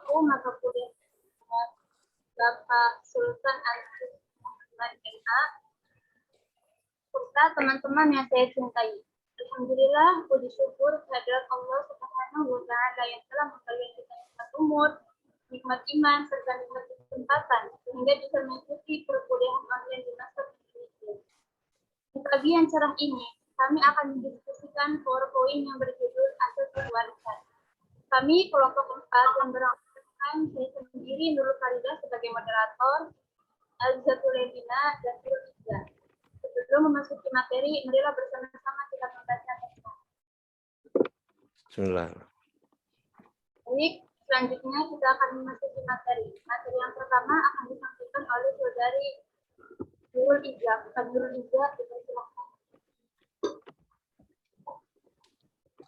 aku mata kuliah Bapak Sultan Al-Muhammad MA, serta teman-teman yang saya cintai. Alhamdulillah, puji syukur kehadirat Allah Subhanahu wa Ta'ala yang telah memberikan kita nikmat umur, nikmat iman, serta nikmat kesempatan, sehingga bisa mengikuti perkuliahan online di masa ini. Di pagi yang cerah ini, kami akan mendiskusikan PowerPoint yang berjudul Asas Warisan. Kami kelompok 4 yang beranggotakan saya sendiri, Nurul Farida sebagai moderator, Alzatul Levina, dan Firza. Sebelum memasuki materi, marilah bersama-sama kita membaca teks. Bismillah. Baik, selanjutnya kita akan memasuki materi. Materi yang pertama akan disampaikan oleh saudari Nurul Iza. Nurul Iza, silakan.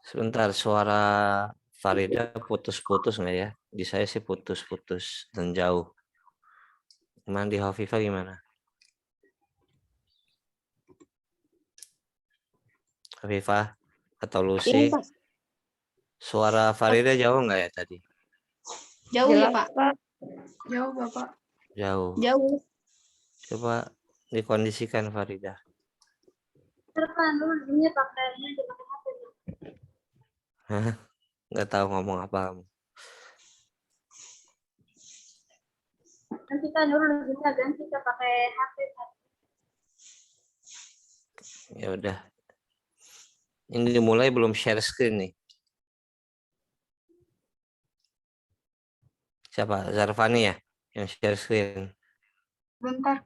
Sebentar, suara Farida putus-putus nggak ya? Di saya sih putus-putus dan jauh. Gimana di Hafifah gimana? Hafifah atau Lucy? Suara Farida jauh nggak ya tadi? Jauh ya, Pak? Jauh, Bapak. Jauh. Jauh. Coba dikondisikan Farida. Terus dulu ini pakaiannya dipakai HP. Hah? Nggak tahu ngomong apa kamu. Nanti kan dulu bisa ganti kita pakai HP. Ya udah. Ini dimulai belum share screen nih. Siapa? Zarfani ya yang share screen. Bentar.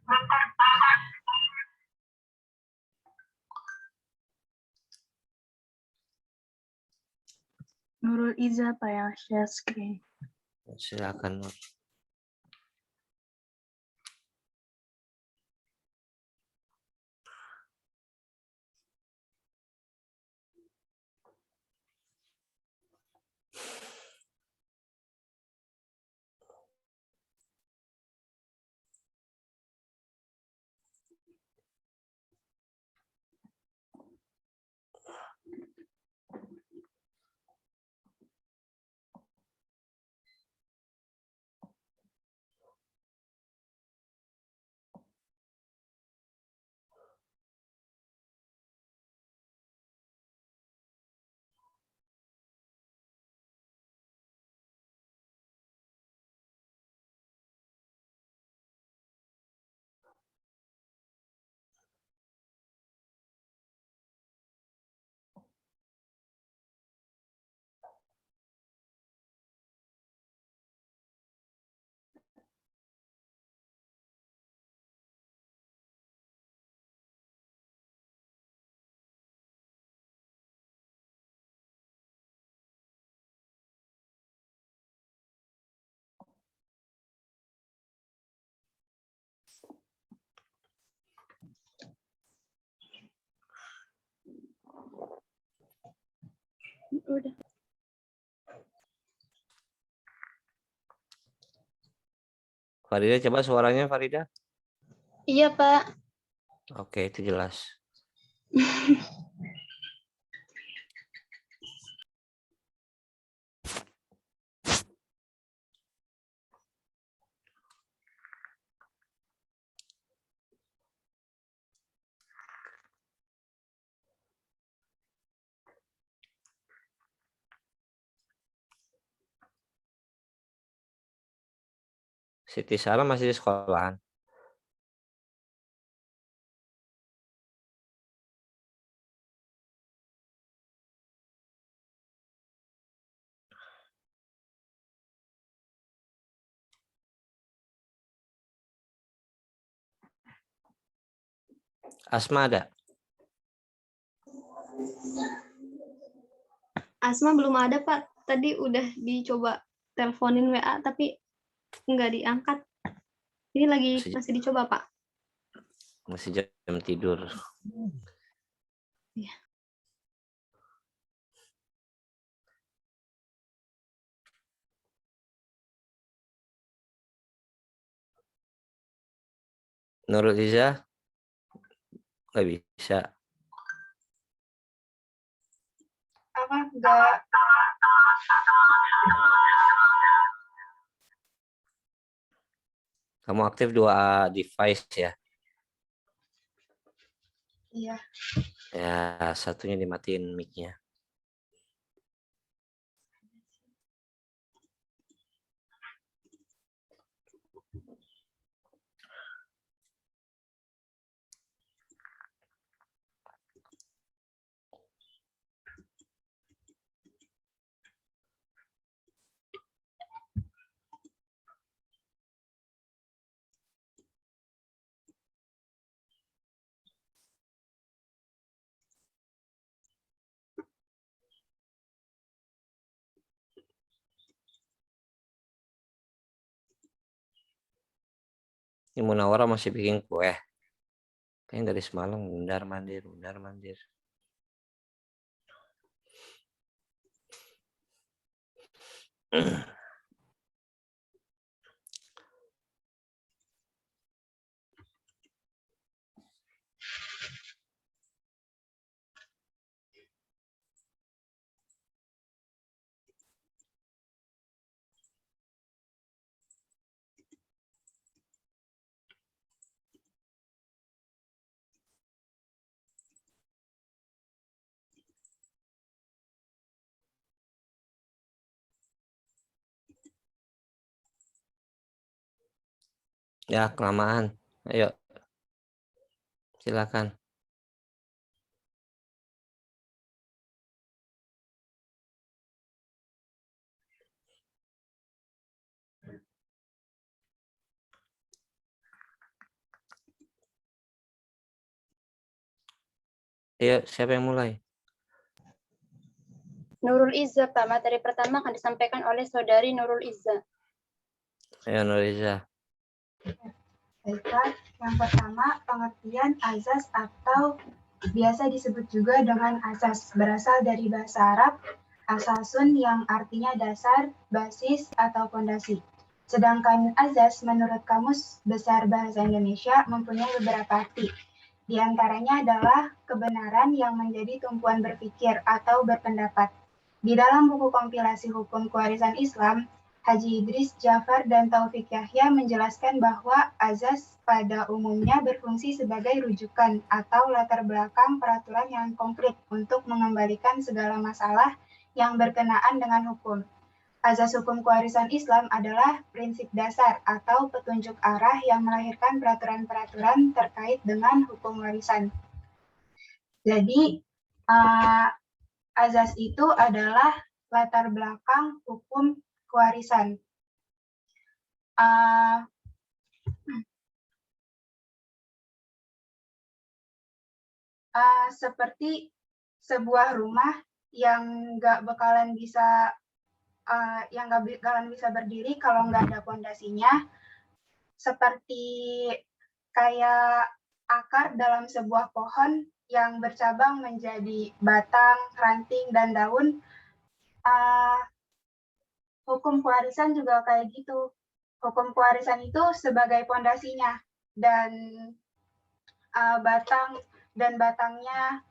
Nurul Iza, Pak, yang share screen. Silakan. Nur. Udah. Farida, coba suaranya Farida. Iya, Pak. Oke, itu jelas. Siti Sarah masih di sekolahan. Asma ada? Asma belum ada, Pak. Tadi udah dicoba teleponin WA, tapi nggak diangkat. Ini lagi masih dicoba, Pak. Masih jam tidur. Iya. Nurul Iza? Nggak bisa. Apa? Nggak. Kamu aktif 2 device ya? Iya. Ya, satunya dimatiin mic-nya. Ini Munawara masih bikin kue. Kayaknya dari semalam bundar mandir, bundar mandir. Ya, kelamaan. Ayo, silakan. Ayo, siapa yang mulai? Nurul Izzah, Pak. Materi pertama akan disampaikan oleh Saudari Nurul Izzah. Ayo, Nuriza. Baiklah, yang pertama pengertian azas atau biasa disebut juga dengan asas berasal dari bahasa Arab asasun yang artinya dasar, basis, atau fondasi. Sedangkan azas menurut Kamus Besar Bahasa Indonesia mempunyai beberapa arti. Di antaranya adalah kebenaran yang menjadi tumpuan berpikir atau berpendapat. Di dalam buku kompilasi hukum kewarisan Islam, Haji Idris Jafar dan Taufik Yahya menjelaskan bahwa azas pada umumnya berfungsi sebagai rujukan atau latar belakang peraturan yang konkret untuk mengembalikan segala masalah yang berkenaan dengan hukum. Azas hukum kewarisan Islam adalah prinsip dasar atau petunjuk arah yang melahirkan peraturan-peraturan terkait dengan hukum warisan. Jadi, azas itu adalah latar belakang hukum kewarisan. Seperti sebuah rumah yang nggak bakalan bisa berdiri kalau nggak ada fondasinya, seperti kayak akar dalam sebuah pohon yang bercabang menjadi batang, ranting, dan daun. Hukum kewarisan juga kayak gitu. Hukum kewarisan itu sebagai fondasinya, dan batangnya,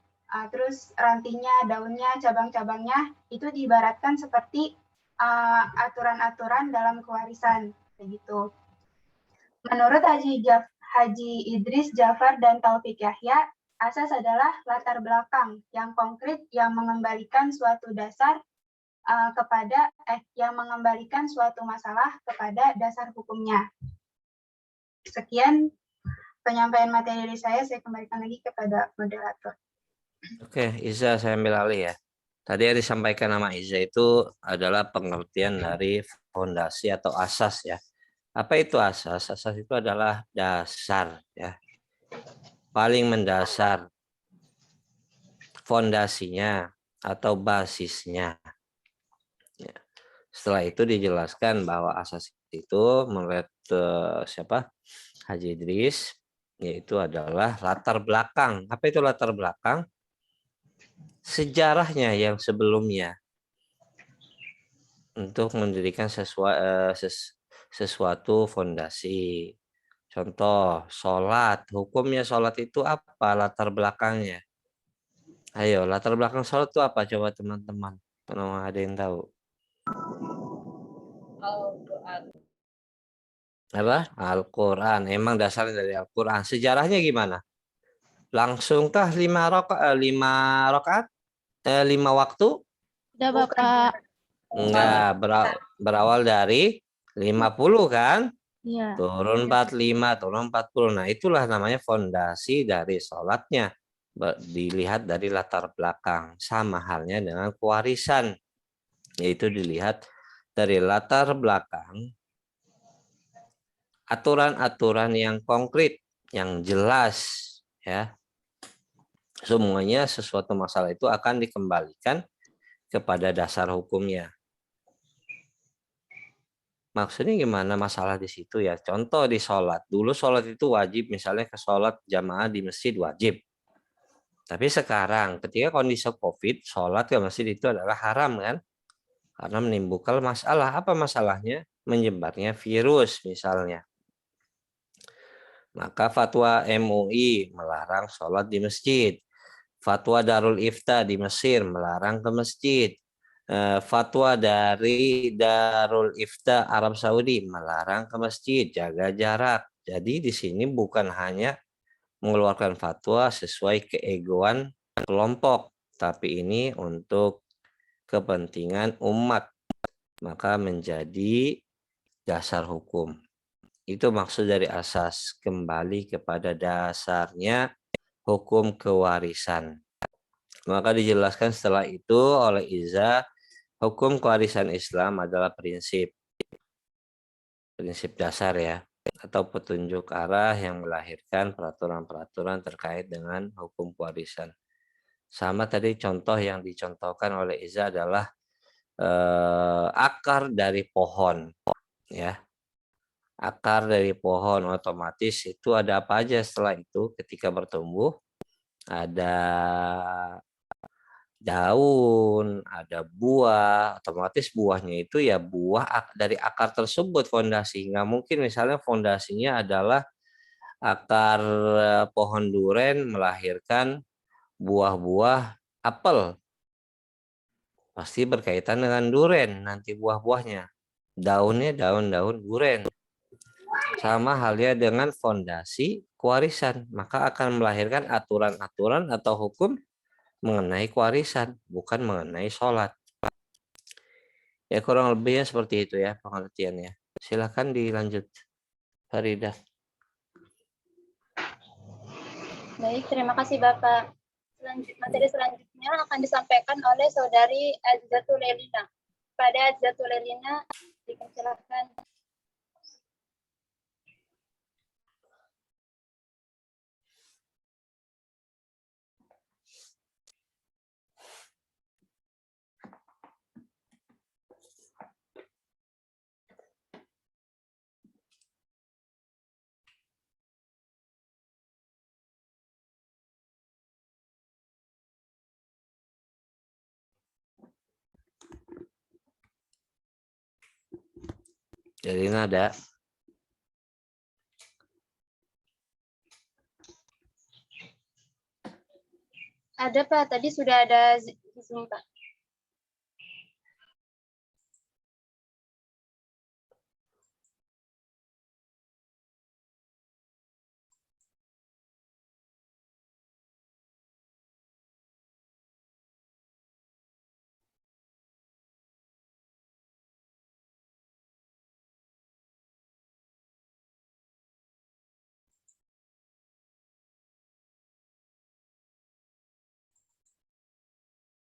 terus rantingnya, daunnya, cabang-cabangnya itu diibaratkan seperti aturan-aturan dalam kewarisan, begitu. Menurut Haji Idris Jafar dan Taufik Yahya, asas adalah latar belakang yang konkret yang mengembalikan suatu dasar yang mengembalikan suatu masalah kepada dasar hukumnya. Sekian penyampaian materi dari saya kembalikan lagi kepada moderator. Oke, Iza, saya ambil alih ya. Tadi yang disampaikan nama Iza itu adalah pengertian dari fondasi atau asas ya. Apa itu asas? Asas itu adalah dasar ya. Paling mendasar, fondasinya atau basisnya. Ya. Setelah itu dijelaskan bahwa asas itu menurut Haji Idris, yaitu adalah latar belakang. Apa itu latar belakang? Sejarahnya yang sebelumnya untuk mendirikan sesuatu fondasi. Contoh, sholat. Hukumnya sholat itu apa? Latar belakangnya. Ayo, latar belakang sholat itu apa? Coba teman-teman. Kalau ada yang tahu. Apa? Al-Quran. Emang dasarnya dari Al-Quran. Sejarahnya gimana? Langsungkah 5 rakaat? 5 waktu? Udah Bukan. Bapak. Enggak, berawal dari 50 kan? Iya. Turun 45, turun 40. Nah, itulah namanya fondasi dari sholatnya. Dilihat dari latar belakang. Sama halnya dengan pewarisan. Yaitu dilihat dari latar belakang aturan-aturan yang konkret, yang jelas, ya. Semuanya sesuatu masalah itu akan dikembalikan kepada dasar hukumnya. Maksudnya gimana masalah di situ ya? Contoh di sholat. Dulu sholat itu wajib, misalnya ke sholat jamaah di masjid wajib. Tapi sekarang ketika kondisi COVID, sholat ke masjid itu adalah haram kan? Karena menimbulkan masalah. Apa masalahnya? Menyebarnya virus misalnya. Maka fatwa MUI melarang sholat di masjid. Fatwa Darul Ifta di Mesir melarang ke masjid. Fatwa dari Darul Ifta Arab Saudi melarang ke masjid, jaga jarak. Jadi di sini bukan hanya mengeluarkan fatwa sesuai keegoan kelompok, tapi ini untuk kepentingan umat, maka menjadi dasar hukum. Itu maksud dari asas, kembali kepada dasarnya hukum kewarisan. Maka dijelaskan setelah itu oleh Iza, hukum kewarisan Islam adalah prinsip dasar ya, atau petunjuk arah yang melahirkan peraturan-peraturan terkait dengan hukum kewarisan. Sama tadi contoh yang dicontohkan oleh Iza adalah akar dari pohon, ya. Akar dari pohon otomatis itu ada apa aja setelah itu ketika bertumbuh? Ada daun, ada buah, otomatis buahnya itu ya buah dari akar tersebut fondasi. Nggak mungkin misalnya fondasinya adalah akar pohon duren melahirkan buah-buah apel. Pasti berkaitan dengan duren nanti buah-buahnya. Daunnya daun-daun duren. Sama halnya dengan fondasi kewarisan. Maka akan melahirkan aturan-aturan atau hukum mengenai kewarisan, bukan mengenai sholat. Ya kurang lebihnya seperti itu ya pengertiannya. Silahkan dilanjut, Farida. Baik, terima kasih Bapak. Materi selanjutnya akan disampaikan oleh Saudari Azzatul Elina. Pada Azzatul Elina, dipersilakan. Jadi ada. Ada Pak, tadi sudah ada Zoom Pak.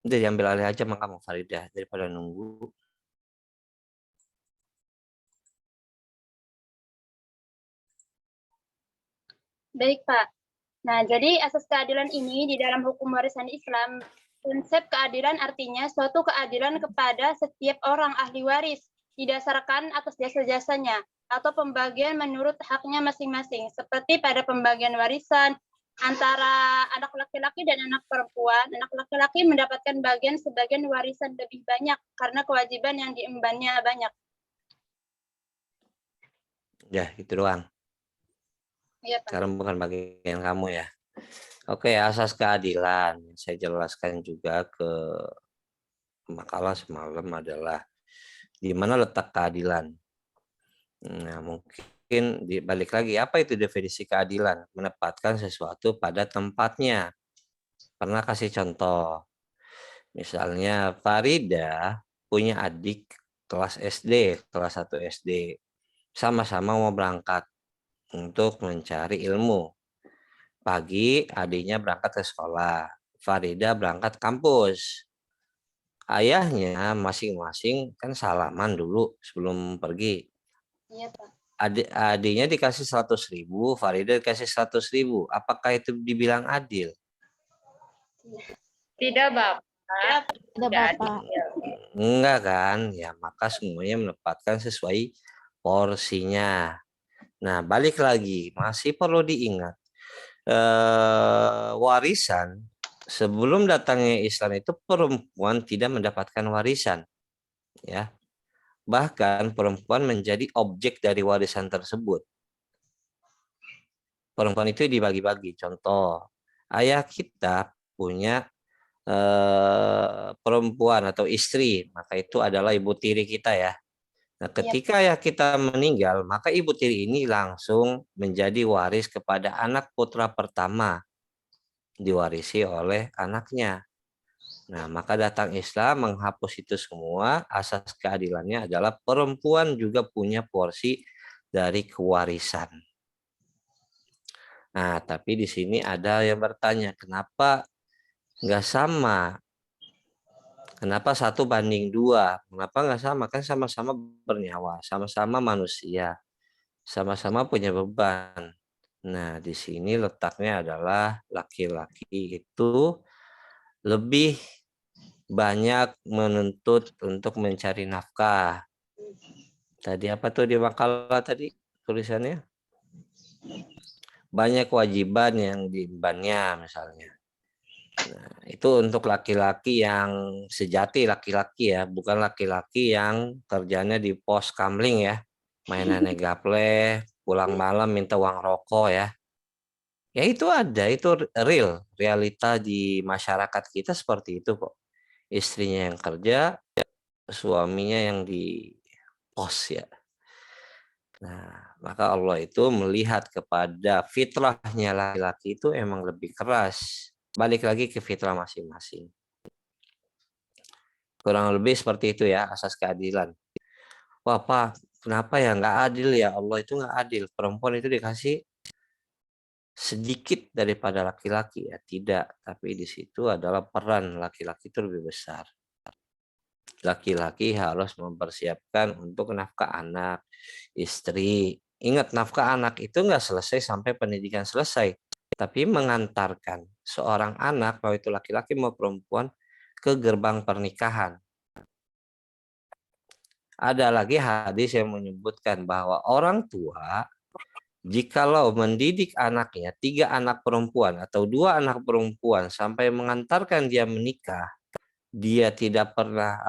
Udah diambil alih aja maka mau Farida daripada nunggu. Baik Pak. Nah, jadi asas keadilan ini di dalam hukum warisan Islam, konsep keadilan artinya suatu keadilan kepada setiap orang ahli waris, didasarkan atas jasa-jasanya, atau pembagian menurut haknya masing-masing, seperti pada pembagian warisan antara anak laki-laki dan anak perempuan. Anak laki-laki mendapatkan bagian sebagian warisan lebih banyak, karena kewajiban yang diembannya banyak. Ya, gitu doang. Iya, Pak. Sekarang bukan bagian kamu ya. Oke, asas keadilan. Saya jelaskan juga ke makalah semalam adalah di mana letak keadilan. Nah, mungkin mungkin dibalik lagi, apa itu definisi keadilan? Menempatkan sesuatu pada tempatnya. Pernah kasih contoh, misalnya Farida punya adik kelas SD, kelas 1 SD. Sama-sama mau berangkat untuk mencari ilmu. Pagi adiknya berangkat ke sekolah, Farida berangkat kampus. Ayahnya masing-masing kan salaman dulu sebelum pergi. Iya, Pak. Adiknya dikasih 100.000, Farida dikasih 100.000. Apakah itu dibilang adil? Tidak, Bapak. Ada Bapak. Enggak kan? Ya, maka semuanya menempatkan sesuai porsinya. Nah, balik lagi, masih perlu diingat. Warisan, sebelum datangnya Islam itu perempuan tidak mendapatkan warisan. Ya. Bahkan perempuan menjadi objek dari warisan tersebut. Perempuan itu dibagi-bagi. Contoh, ayah kita punya perempuan atau istri, maka itu adalah ibu tiri kita ya. Nah, ketika ayah kita meninggal, maka ibu tiri ini langsung menjadi waris kepada anak putra pertama, diwarisi oleh anaknya. Nah, maka datang Islam menghapus itu semua. Asas keadilannya adalah perempuan juga punya porsi dari kewarisan. Nah, tapi di sini ada yang bertanya, kenapa nggak sama? Kenapa 1:2? Kenapa nggak sama? Kan sama-sama bernyawa, sama-sama manusia, sama-sama punya beban. Nah, di sini letaknya adalah laki-laki itu lebih banyak menuntut untuk mencari nafkah. Tadi apa tuh di makalah tadi tulisannya? Banyak kewajiban yang diembannya misalnya. Nah, itu untuk laki-laki yang sejati, laki-laki ya, bukan laki-laki yang kerjanya di pos kamling ya, mainannya gaple, pulang malam minta uang rokok ya. Ya itu ada, itu real, realita di masyarakat kita seperti itu kok. Istrinya yang kerja, suaminya yang di pos ya. Nah, maka Allah itu melihat kepada fitrahnya laki-laki itu emang lebih keras. Balik lagi ke fitrah masing-masing. Kurang lebih seperti itu ya asas keadilan. Wah Pak, kenapa ya nggak adil ya? Allah itu nggak adil. Perempuan itu dikasih sedikit daripada laki-laki ya. Tidak, tapi di situ adalah peran laki-laki itu lebih besar. Laki-laki harus mempersiapkan untuk nafkah anak, istri. Ingat, nafkah anak itu nggak selesai sampai pendidikan selesai. Tapi mengantarkan seorang anak, mau itu laki-laki mau perempuan, ke gerbang pernikahan. Ada lagi hadis yang menyebutkan bahwa orang tua, jikalau mendidik anaknya 3 anak perempuan atau 2 anak perempuan sampai mengantarkan dia menikah, dia tidak pernah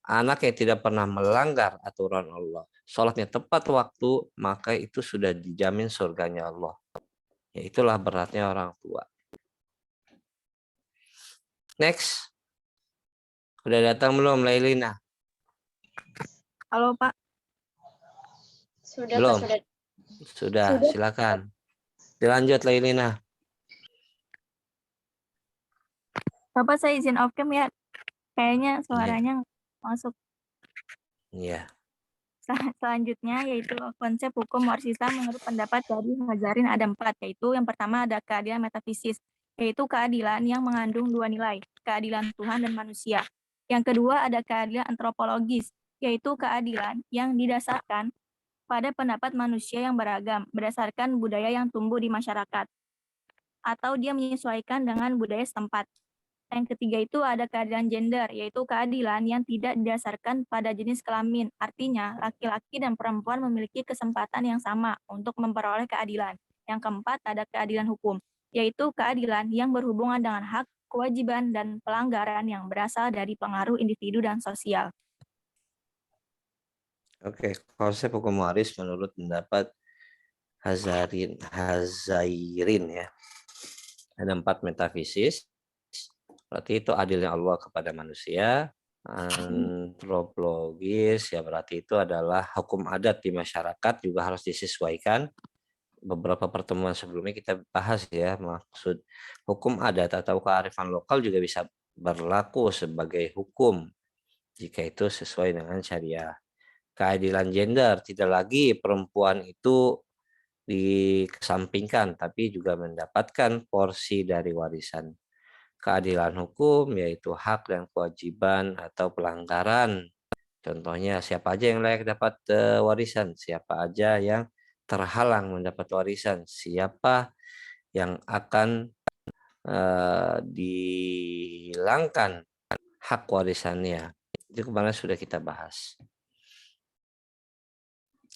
anak yang tidak pernah melanggar aturan Allah, sholatnya tepat waktu, maka itu sudah dijamin surganya Allah. Ya, itulah beratnya orang tua. Next, udah datang belum Lailina? Halo Pak. Sudah, Belum. Pak, sudah. Sudah, silakan. Dilanjut Lailina. Bapak saya izin off cam ya. Kayaknya suaranya masuk. Iya. Selanjutnya yaitu konsep hukum waris Islam menurut pendapat dari Mazarin ada 4, yaitu yang pertama ada keadilan metafisis, yaitu keadilan yang mengandung 2 nilai, keadilan Tuhan dan manusia. Yang kedua ada keadilan antropologis, yaitu keadilan yang didasarkan pada pendapat manusia yang beragam berdasarkan budaya yang tumbuh di masyarakat, atau dia menyesuaikan dengan budaya setempat. Yang ketiga itu ada keadilan gender, yaitu keadilan yang tidak didasarkan pada jenis kelamin. Artinya, laki-laki dan perempuan memiliki kesempatan yang sama untuk memperoleh keadilan. Yang keempat ada keadilan hukum, yaitu keadilan yang berhubungan dengan hak, kewajiban, dan pelanggaran yang berasal dari pengaruh individu dan sosial. Oke, konsep hukum waris menurut pendapat Hazairin ya. Ada 4 metafisis. Berarti itu adilnya Allah kepada manusia, Antropologis ya berarti itu adalah hukum adat di masyarakat juga harus disesuaikan. Beberapa pertemuan sebelumnya kita bahas ya, maksud hukum adat atau kearifan lokal juga bisa berlaku sebagai hukum jika itu sesuai dengan syariah. Keadilan gender, tidak lagi perempuan itu dikesampingkan tapi juga mendapatkan porsi dari warisan. Keadilan hukum yaitu hak dan kewajiban atau pelanggaran. Contohnya siapa aja yang layak dapat warisan, siapa aja yang terhalang mendapat warisan, siapa yang akan dihilangkan hak warisannya. Itu kemarin sudah kita bahas.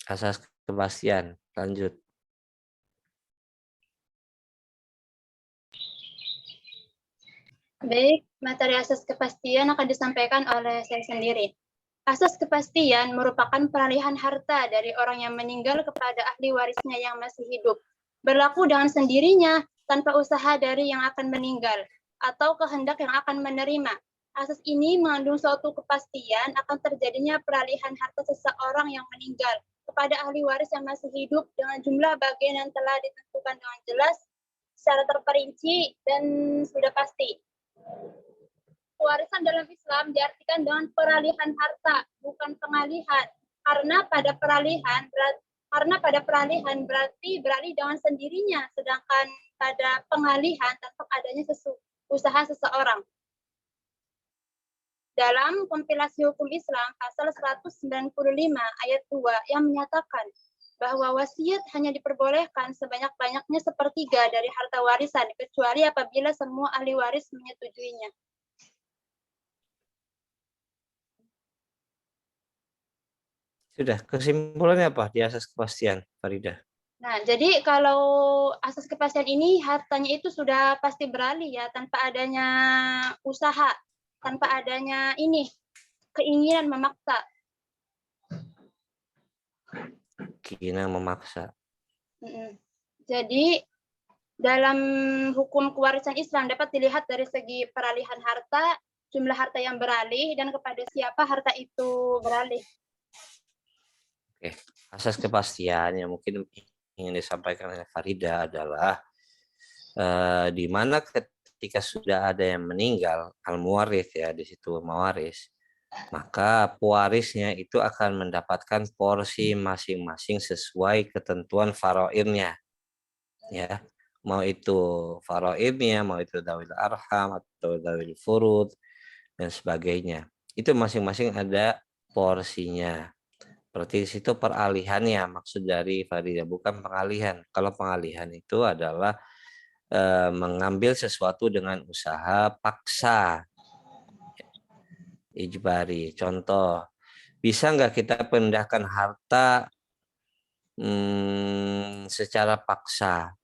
Asas kepastian, lanjut. Baik, materi asas kepastian akan disampaikan oleh saya sendiri. Asas kepastian merupakan peralihan harta dari orang yang meninggal kepada ahli warisnya yang masih hidup. Berlaku dengan sendirinya tanpa usaha dari yang akan meninggal atau kehendak yang akan menerima. Asas ini mengandung suatu kepastian akan terjadinya peralihan harta seseorang yang meninggal kepada ahli waris yang masih hidup dengan jumlah bagian yang telah ditentukan dengan jelas, secara terperinci, dan sudah pasti. Warisan dalam Islam diartikan dengan peralihan harta, bukan pengalihan. Karena pada peralihan berarti beralih dengan sendirinya, sedangkan pada pengalihan tetap adanya usaha seseorang. Dalam kompilasi hukum Islam pasal 195 ayat 2 yang menyatakan bahwa wasiat hanya diperbolehkan sebanyak-banyaknya sepertiga dari harta warisan, kecuali apabila semua ahli waris menyetujuinya. Sudah, kesimpulannya apa di asas kepastian, Farida? Nah, jadi kalau asas kepastian ini hartanya itu sudah pasti beralih ya, tanpa adanya usaha, tanpa adanya keinginan memaksa. Keinginan memaksa. Jadi dalam hukum kewarisan Islam dapat dilihat dari segi peralihan harta, jumlah harta yang beralih, dan kepada siapa harta itu beralih. Oke, asas kepastian yang mungkin ingin disampaikan oleh Farida adalah di mana ketika sudah ada yang meninggal, al-muwaris ya, di situ mawaris, maka pewarisnya itu akan mendapatkan porsi masing-masing sesuai ketentuan faraidnya. Ya, mau itu faraidnya, mau itu dawil arham atau dawil furud dan sebagainya. Itu masing-masing ada porsinya. Berarti di situ peralihannya maksud dari Farida, bukan pengalihan. Kalau pengalihan itu adalah mengambil sesuatu dengan usaha paksa, ijbari. Contoh, bisa nggak kita pindahkan harta secara paksa?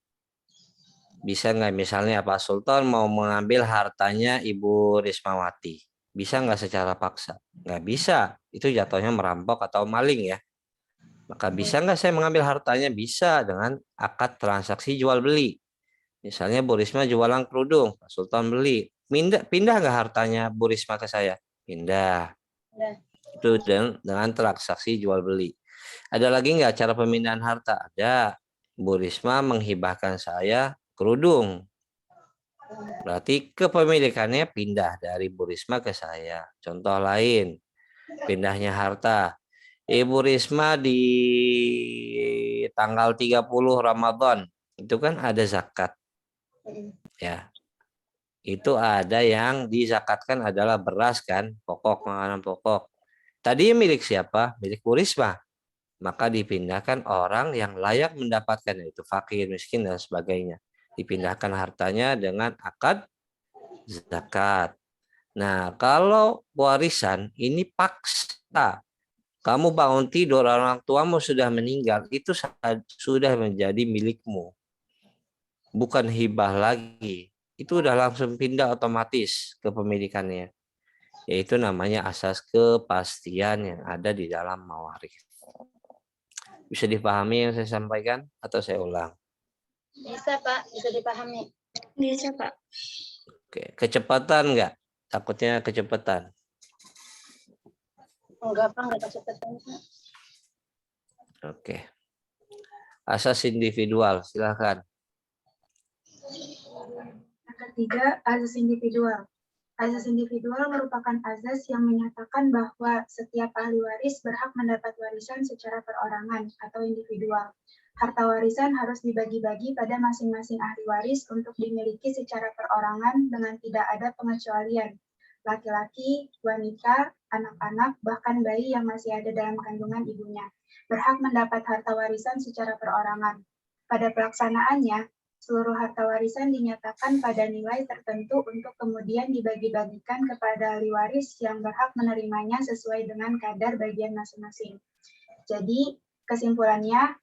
Bisa nggak misalnya Pak Sultan mau mengambil hartanya Ibu Rismawati? Bisa nggak secara paksa? Nggak bisa. Itu jatuhnya merampok atau maling ya. Maka bisa nggak saya mengambil hartanya? Bisa dengan akad transaksi jual beli. Misalnya Bu Risma jualan kerudung, Pak Sultan beli. Pindah nggak hartanya Bu Risma ke saya? Pindah. Itu dengan transaksi jual beli. Ada lagi nggak cara pemindahan harta? Ada. Bu Risma menghibahkan saya kerudung. Berarti kepemilikannya pindah dari Bu Risma ke saya. Contoh lain, pindahnya harta. Ibu Risma di tanggal 30 Ramadan, itu kan ada zakat. Ya. Itu ada yang dizakatkan adalah beras kan, pokok, makanan pokok. Tadi milik siapa? Milik Bu Risma. Maka dipindahkan orang yang layak mendapatkan, yaitu fakir, miskin, dan sebagainya. Dipindahkan hartanya dengan akad zakat. Nah, kalau warisan ini paksa. Kamu bangun tidur, orang tuamu sudah meninggal, itu sudah menjadi milikmu. Bukan hibah lagi. Itu udah langsung pindah otomatis kepemilikannya. Yaitu namanya asas kepastian yang ada di dalam mawaris. Bisa dipahami yang saya sampaikan atau saya ulang? Bisa Pak, bisa dipahami. Bisa, Pak. Oke, kecepatan enggak? Takutnya kecepatan. Enggak, Pak, enggak kecepatan, Pak. Oke. Asas individual, silakan. Yang ketiga, azas individual. Azas individual merupakan azas yang menyatakan bahwa setiap ahli waris berhak mendapat warisan secara perorangan atau individual. Harta warisan harus dibagi-bagi pada masing-masing ahli waris untuk dimiliki secara perorangan dengan tidak ada pengecualian. Laki-laki, wanita, anak-anak, bahkan bayi yang masih ada dalam kandungan ibunya berhak mendapat harta warisan secara perorangan. Pada pelaksanaannya, seluruh harta warisan dinyatakan pada nilai tertentu untuk kemudian dibagi-bagikan kepada ahli waris yang berhak menerimanya sesuai dengan kadar bagian masing-masing. Jadi, kesimpulannya,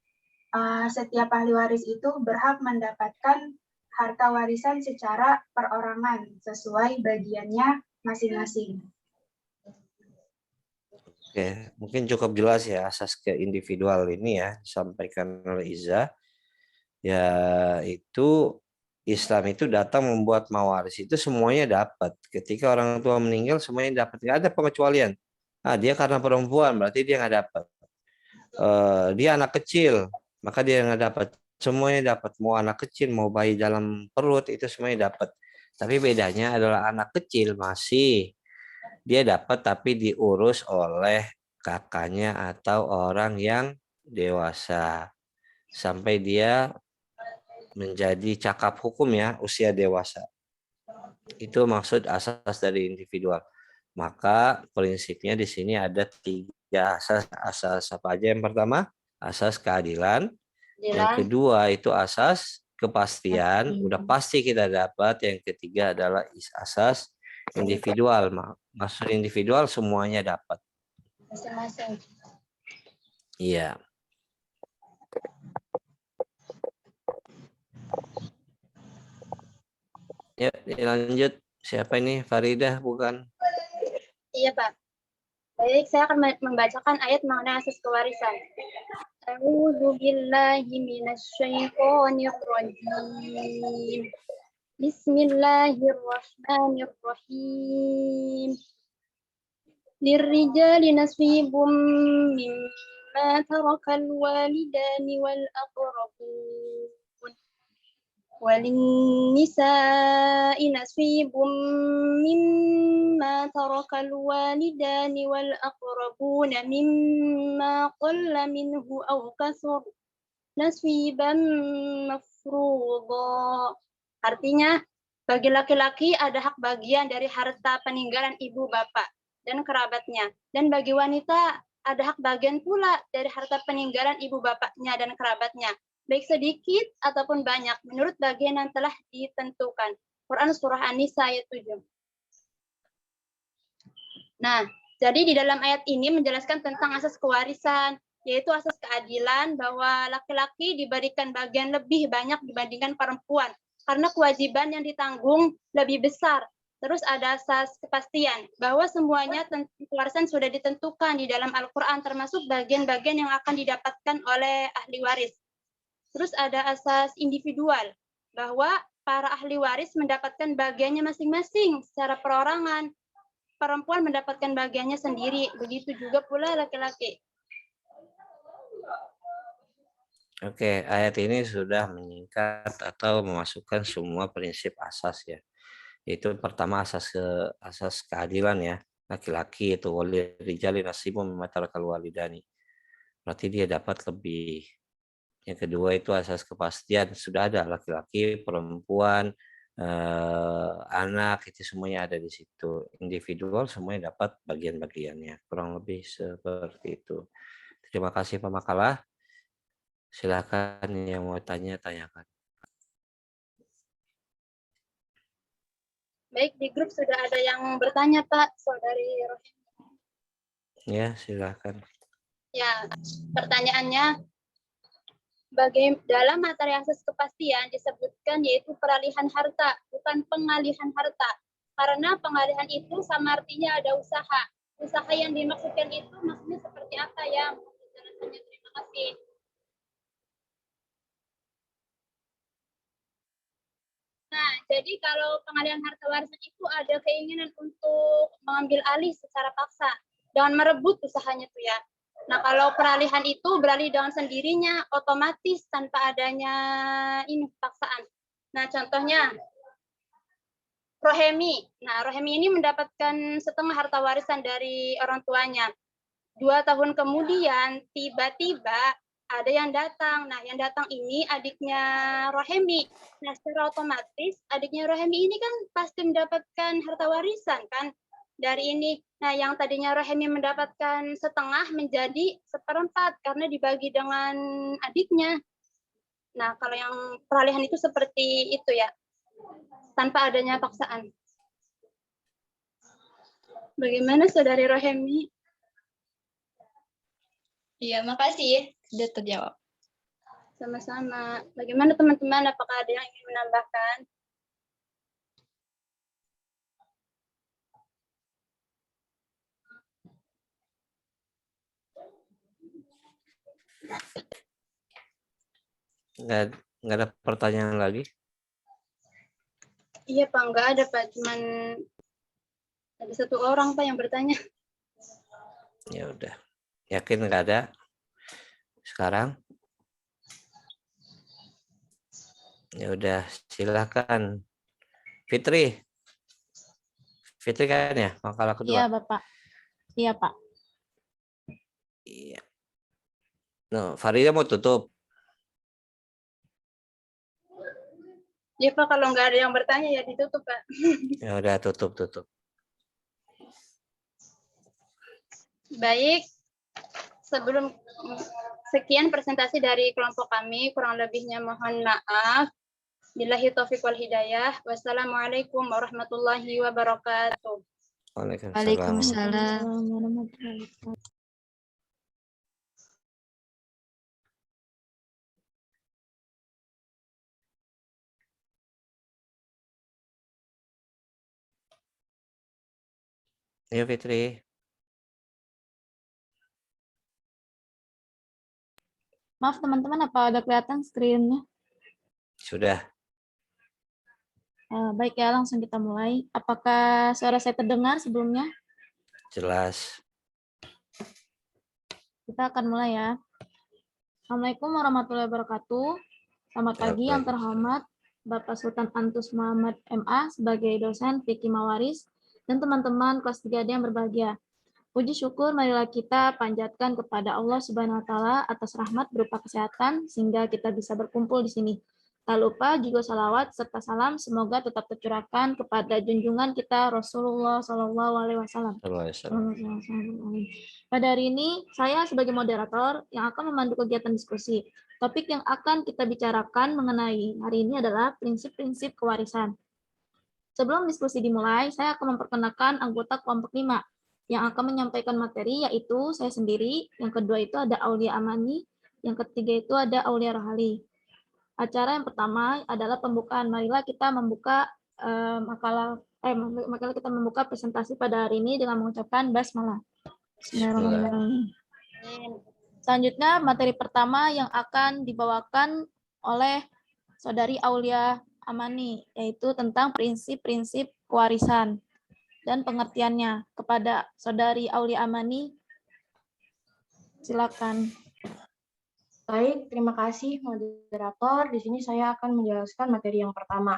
setiap ahli waris itu berhak mendapatkan harta warisan secara perorangan sesuai bagiannya masing-masing. Oke, mungkin cukup jelas ya asas ke individual ini ya disampaikan oleh Iza. Yaitu Islam itu datang membuat mawaris itu semuanya dapat. Ketika orang tua meninggal semuanya dapat, nggak ada pengecualian. Nah, dia karena perempuan berarti dia nggak dapat. Dia anak kecil maka dia nggak dapat. Semuanya dapat, mau anak kecil mau bayi dalam perut itu semuanya dapat. Tapi bedanya adalah anak kecil masih dia dapat tapi diurus oleh kakaknya atau orang yang dewasa sampai dia menjadi cakap hukum ya usia dewasa. Itu maksud asas dari individual. Maka prinsipnya di sini ada 3 asas. Asas apa aja? Yang pertama, asas keadilan. Yang kedua itu asas kepastian. Udah pasti kita dapat. Yang ketiga adalah asas individual. Maksud individual semuanya dapat. Masing-masing. Iya. Ya, lanjut. Siapa ini? Faridah bukan? Iya, Pak. Baik, saya akan membacakan ayat mengenai asas kewarisan. A'udzu billahi minasyaitonir rajim. Bismillahirrahmanirrahim. Lirrijali nasibum mimma tarakal walidani wal aqrabun. وللنساء نصيب مما ترك الوالدان والأقربون مما قل منه أو كثر نصيبا مفروضا. Artinya, bagi laki-laki ada hak bagian dari harta peninggalan ibu bapak dan kerabatnya, dan bagi wanita ada hak bagian pula dari harta peninggalan ibu bapaknya dan kerabatnya, baik sedikit ataupun banyak, menurut bagian yang telah ditentukan. Quran Surah An-Nisa ayat 7. Nah, jadi di dalam ayat ini menjelaskan tentang asas kewarisan, yaitu asas keadilan, bahwa laki-laki diberikan bagian lebih banyak dibandingkan perempuan, karena kewajiban yang ditanggung lebih besar. Terus ada asas kepastian, bahwa semuanya tentang kewarisan sudah ditentukan di dalam Al-Quran, termasuk bagian-bagian yang akan didapatkan oleh ahli waris. Terus ada asas individual, bahwa para ahli waris mendapatkan bagiannya masing-masing secara perorangan. Perempuan mendapatkan bagiannya sendiri, begitu juga pula laki-laki. Oke, ayat ini sudah menyingkat atau memasukkan semua prinsip asas ya. Yaitu pertama asas keadilan ya. Laki-laki itu walirijali nasibum mimma tarakal walidani. Berarti dia dapat lebih. Yang kedua itu asas kepastian, sudah ada laki-laki, perempuan, anak, itu semuanya ada di situ. Individual semuanya dapat bagian-bagiannya. Kurang lebih seperti itu. Terima kasih Pak Makalah. Silakan yang mau tanya, tanyakan. Baik, di grup sudah ada yang bertanya, Pak, saudari Rohim. Ya, silakan. Ya, pertanyaannya, dalam materi asas kepastian disebutkan yaitu peralihan harta, bukan pengalihan harta. Karena pengalihan itu sama artinya ada usaha. Usaha yang dimaksudkan itu maksudnya seperti apa ya? Penjelasannya, terima kasih. Nah, jadi kalau pengalihan harta warisan itu ada keinginan untuk mengambil alih secara paksa. dengan merebut usahanya tuh ya. Nah, kalau peralihan itu beralih dengan sendirinya, otomatis tanpa adanya ini paksaan. Nah, contohnya Rohemi. Nah, Rohemi ini mendapatkan setengah harta warisan dari orang tuanya. 2 tahun kemudian, tiba-tiba ada yang datang. Nah, yang datang ini adiknya Rohemi. Nah, secara otomatis adiknya Rohemi ini kan pasti mendapatkan harta warisan kan dari ini. Nah, yang tadinya Rohemi mendapatkan setengah menjadi 1/4 karena dibagi dengan adiknya. Nah, kalau yang peralihan itu seperti itu ya, tanpa adanya paksaan. Bagaimana Saudari Rohemi? Iya, makasih. Sudah terjawab. Sama-sama. Bagaimana teman-teman? Apakah ada yang ingin menambahkan? Nggak ada pertanyaan lagi? Iya Pak, nggak ada Pak. Cuman ada 1 orang Pak yang bertanya. Ya udah. Yakin nggak ada? Sekarang? Ya udah, silakan. Fitri. Fitri kan ya, makalah kedua. Iya, Bapak. Iya, Pak. Iya. No, Farida mau tutup. Iya Pak, kalau nggak ada yang bertanya ya ditutup Pak. Ya udah, tutup. Baik, sebelum sekian presentasi dari kelompok kami, kurang lebihnya mohon maaf. Billahi taufiq wal hidayah. Wassalamualaikum warahmatullahi wabarakatuh. Waalaikumsalam. Warahmatullahi wabarakatuh. Ya Fitri. Maaf, teman-teman, apa ada kelihatan screen-nya? Sudah. Baik ya, langsung kita mulai. Apakah suara saya terdengar sebelumnya? Jelas. Kita akan mulai ya. Assalamualaikum warahmatullahi wabarakatuh. Selamat pagi yang terhormat Bapak Sultan Antus Muhammad MA sebagai dosen fikih Mawaris dan teman-teman kelas 3D yang berbahagia. Puji syukur marilah kita panjatkan kepada Allah Subhanahu wa taala atas rahmat berupa kesehatan sehingga kita bisa berkumpul di sini. Tak lupa juga salawat serta salam semoga tetap tercurahkan kepada junjungan kita Rasulullah Shallallahu Alaihi Wasallam. Pada hari ini saya sebagai moderator yang akan memandu kegiatan diskusi. Topik yang akan kita bicarakan mengenai hari ini adalah prinsip-prinsip kewarisan. Sebelum diskusi dimulai, saya akan memperkenalkan anggota kelompok 5 yang akan menyampaikan materi, yaitu saya sendiri, yang kedua itu ada Aulia Amani, yang ketiga itu ada Aulia Rohali. Acara yang pertama adalah pembukaan. Marilah kita membuka makalah kita membuka presentasi pada hari ini dengan mengucapkan basmalah. Bismillahirrahmanirrahim. Selanjutnya materi pertama yang akan dibawakan oleh Saudari Aulia Amani, yaitu tentang prinsip-prinsip kewarisan dan pengertiannya. Kepada Saudari Aulia Amani, silakan. Baik, terima kasih moderator. Di sini saya akan menjelaskan materi yang pertama,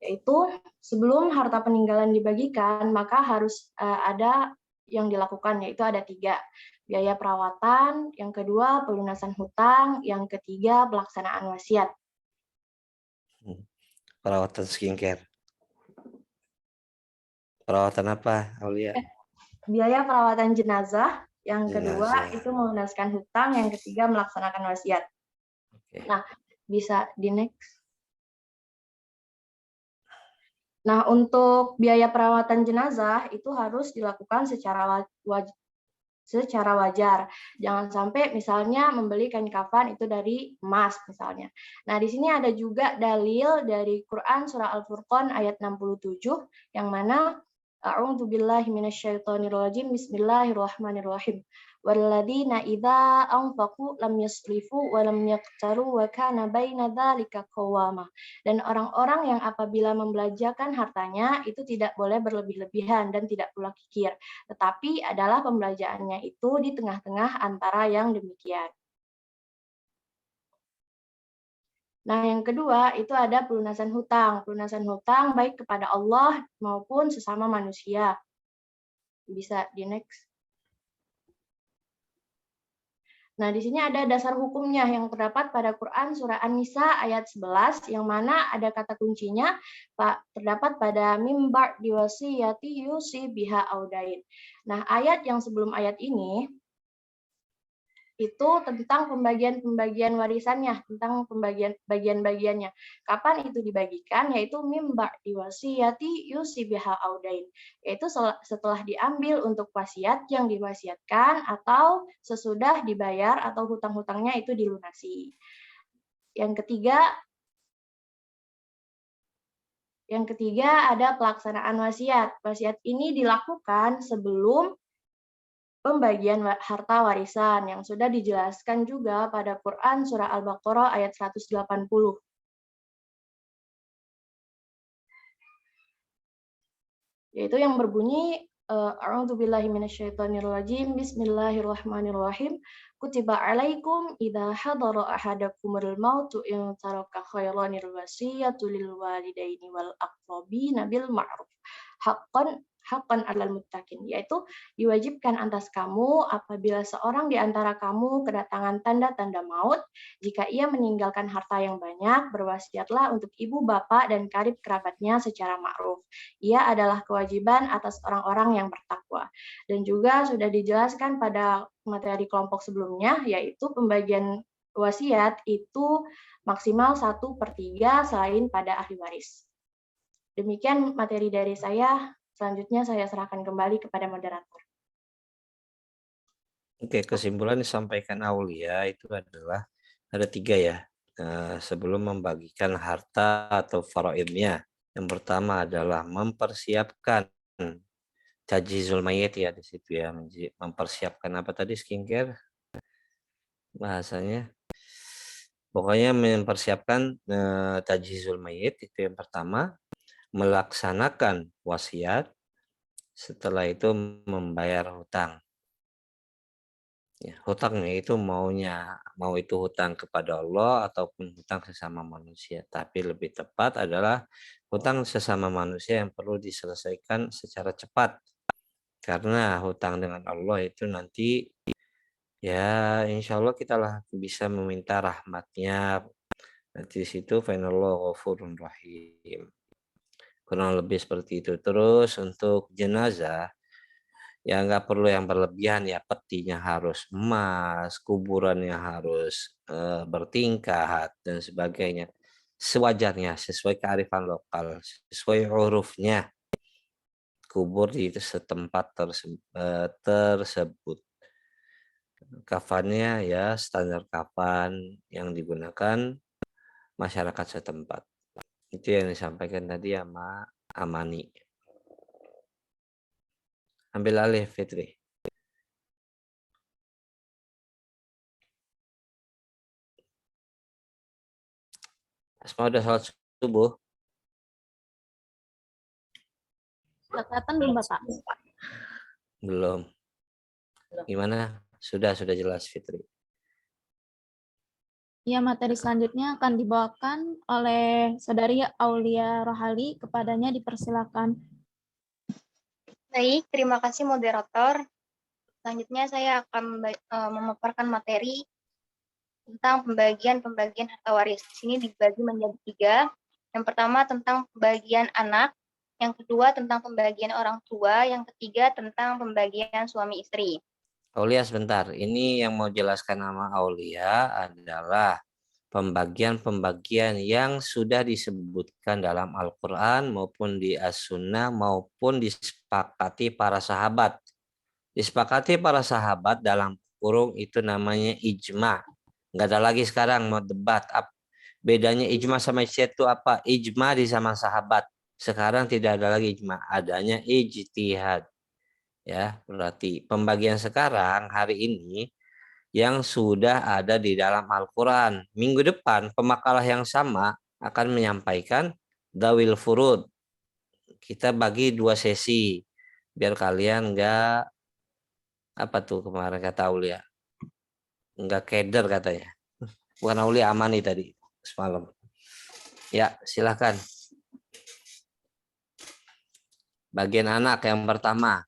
yaitu sebelum harta peninggalan dibagikan, maka harus ada yang dilakukan, yaitu ada 3. Biaya perawatan, yang kedua pelunasan hutang, yang ketiga pelaksanaan wasiat. Perawatan skincare. Perawatan apa, Aulia? Biaya perawatan jenazah, yang kedua itu melunaskan hutang, yang ketiga melaksanakan wasiat. Oke. Nah, bisa di next. Nah, untuk biaya perawatan jenazah itu harus dilakukan secara wajar. Jangan sampai misalnya membeli kain kafan itu dari emas misalnya. Nah, di sini ada juga dalil dari Quran surah Al-Furqan ayat 67 yang mana A'udzubillahi minasyaitonirrajim. Bismillahirrahmanirrahim. walladzina idza anfaqu lam yusrifu wa lam yaqtaru wa kana baina dzalika qawama. Dan orang-orang yang apabila membelanjakan hartanya itu tidak boleh berlebih-lebihan dan tidak pula kikir, tetapi adalah pembelanjaannya itu di tengah-tengah antara yang demikian. Nah, yang kedua itu ada pelunasan hutang. Pelunasan hutang baik kepada Allah maupun sesama manusia. Bisa di next. Nah, di sini ada dasar hukumnya yang terdapat pada Quran surah An-Nisa ayat 11 yang mana ada kata kuncinya terdapat pada mimbar diwasiyati yusi biha audain. Nah, ayat yang sebelum ayat ini itu tentang pembagian warisannya, tentang bagian-bagiannya. Kapan itu dibagikan? Yaitu mimbar diwasiyati yusi biha audain. Yaitu setelah diambil untuk wasiat yang diwasiatkan atau sesudah dibayar atau hutang-hutangnya itu dilunasi. Yang ketiga ada pelaksanaan wasiat. Wasiat ini dilakukan sebelum pembagian harta warisan yang sudah dijelaskan juga pada Quran surah Al-Baqarah ayat 180. Yaitu yang berbunyi A'udzubillahi minasyaitonirrajim. Bismillahirrahmanirrahim. Kutiba 'alaikum idza hadara ahadakumul mautu in taraka khairanil wasiyatu lil walidaini wal aqrabina bil ma'ruf. Haqqan 'alal muttaqin, yaitu diwajibkan atas kamu apabila seorang di antara kamu kedatangan tanda-tanda maut, jika ia meninggalkan harta yang banyak, berwasiatlah untuk ibu, bapak, dan karib kerabatnya secara ma'ruf. Ia adalah kewajiban atas orang-orang yang bertakwa. Dan juga sudah dijelaskan pada materi kelompok sebelumnya, yaitu pembagian wasiat itu maksimal 1/3 selain pada ahli waris. Demikian materi dari saya. Selanjutnya saya serahkan kembali kepada moderator. Oke, kesimpulan disampaikan Aulia itu adalah ada 3 ya. Sebelum membagikan harta atau faraidnya. Yang pertama adalah mempersiapkan tajhizul mayit ya di situ ya. Mempersiapkan apa tadi, skincare bahasanya. Pokoknya mempersiapkan tajhizul mayit itu yang pertama. Melaksanakan wasiat, setelah itu membayar hutang. Ya, hutangnya itu mau itu hutang kepada Allah ataupun hutang sesama manusia. Tapi lebih tepat adalah hutang sesama manusia yang perlu diselesaikan secara cepat. Karena hutang dengan Allah itu nanti ya insya Allah kita lah bisa meminta rahmatnya. Nanti di situ fainallahu ghafurun rahim. Kurang lebih seperti itu. Terus untuk jenazah ya nggak perlu yang berlebihan ya, petinya harus emas, kuburannya harus bertingkat dan sebagainya. Sewajarnya sesuai kearifan lokal, sesuai urufnya kubur di setempat tersebut. Kafannya ya standar kafan yang digunakan masyarakat setempat. Itu yang disampaikan tadi sama Amani. Ambil alih Fitri. Asma udah salat subuh? Kelihatan belum Bapak? Belum. Gimana? Sudah jelas Fitri. Ya, materi selanjutnya akan dibawakan oleh Saudari Aulia Rohali. Kepadanya dipersilakan. Baik, terima kasih moderator. Selanjutnya saya akan memaparkan materi tentang pembagian harta waris. Di sini dibagi menjadi 3. Yang pertama tentang pembagian anak, yang kedua tentang pembagian orang tua, yang ketiga tentang pembagian suami istri. Aulia sebentar, ini yang mau jelaskan nama Aulia adalah pembagian-pembagian yang sudah disebutkan dalam Al-Quran maupun di As-Sunnah maupun disepakati para sahabat. Disepakati para sahabat dalam kurung itu namanya ijma. Nggak ada lagi sekarang mau debat. Bedanya ijma sama ijtihad itu apa? Ijma di zaman sahabat. Sekarang tidak ada lagi ijma, adanya ijtihad. Ya, berarti pembagian sekarang hari ini yang sudah ada di dalam Al-Quran. Minggu depan pemakalah yang sama akan menyampaikan Dawil Furud. Kita bagi 2 sesi biar kalian nggak apa tuh kemarin kata Aulia nggak keder katanya. Bukan Aulia, Amani tadi semalam. Ya, silakan. Bagian anak yang pertama.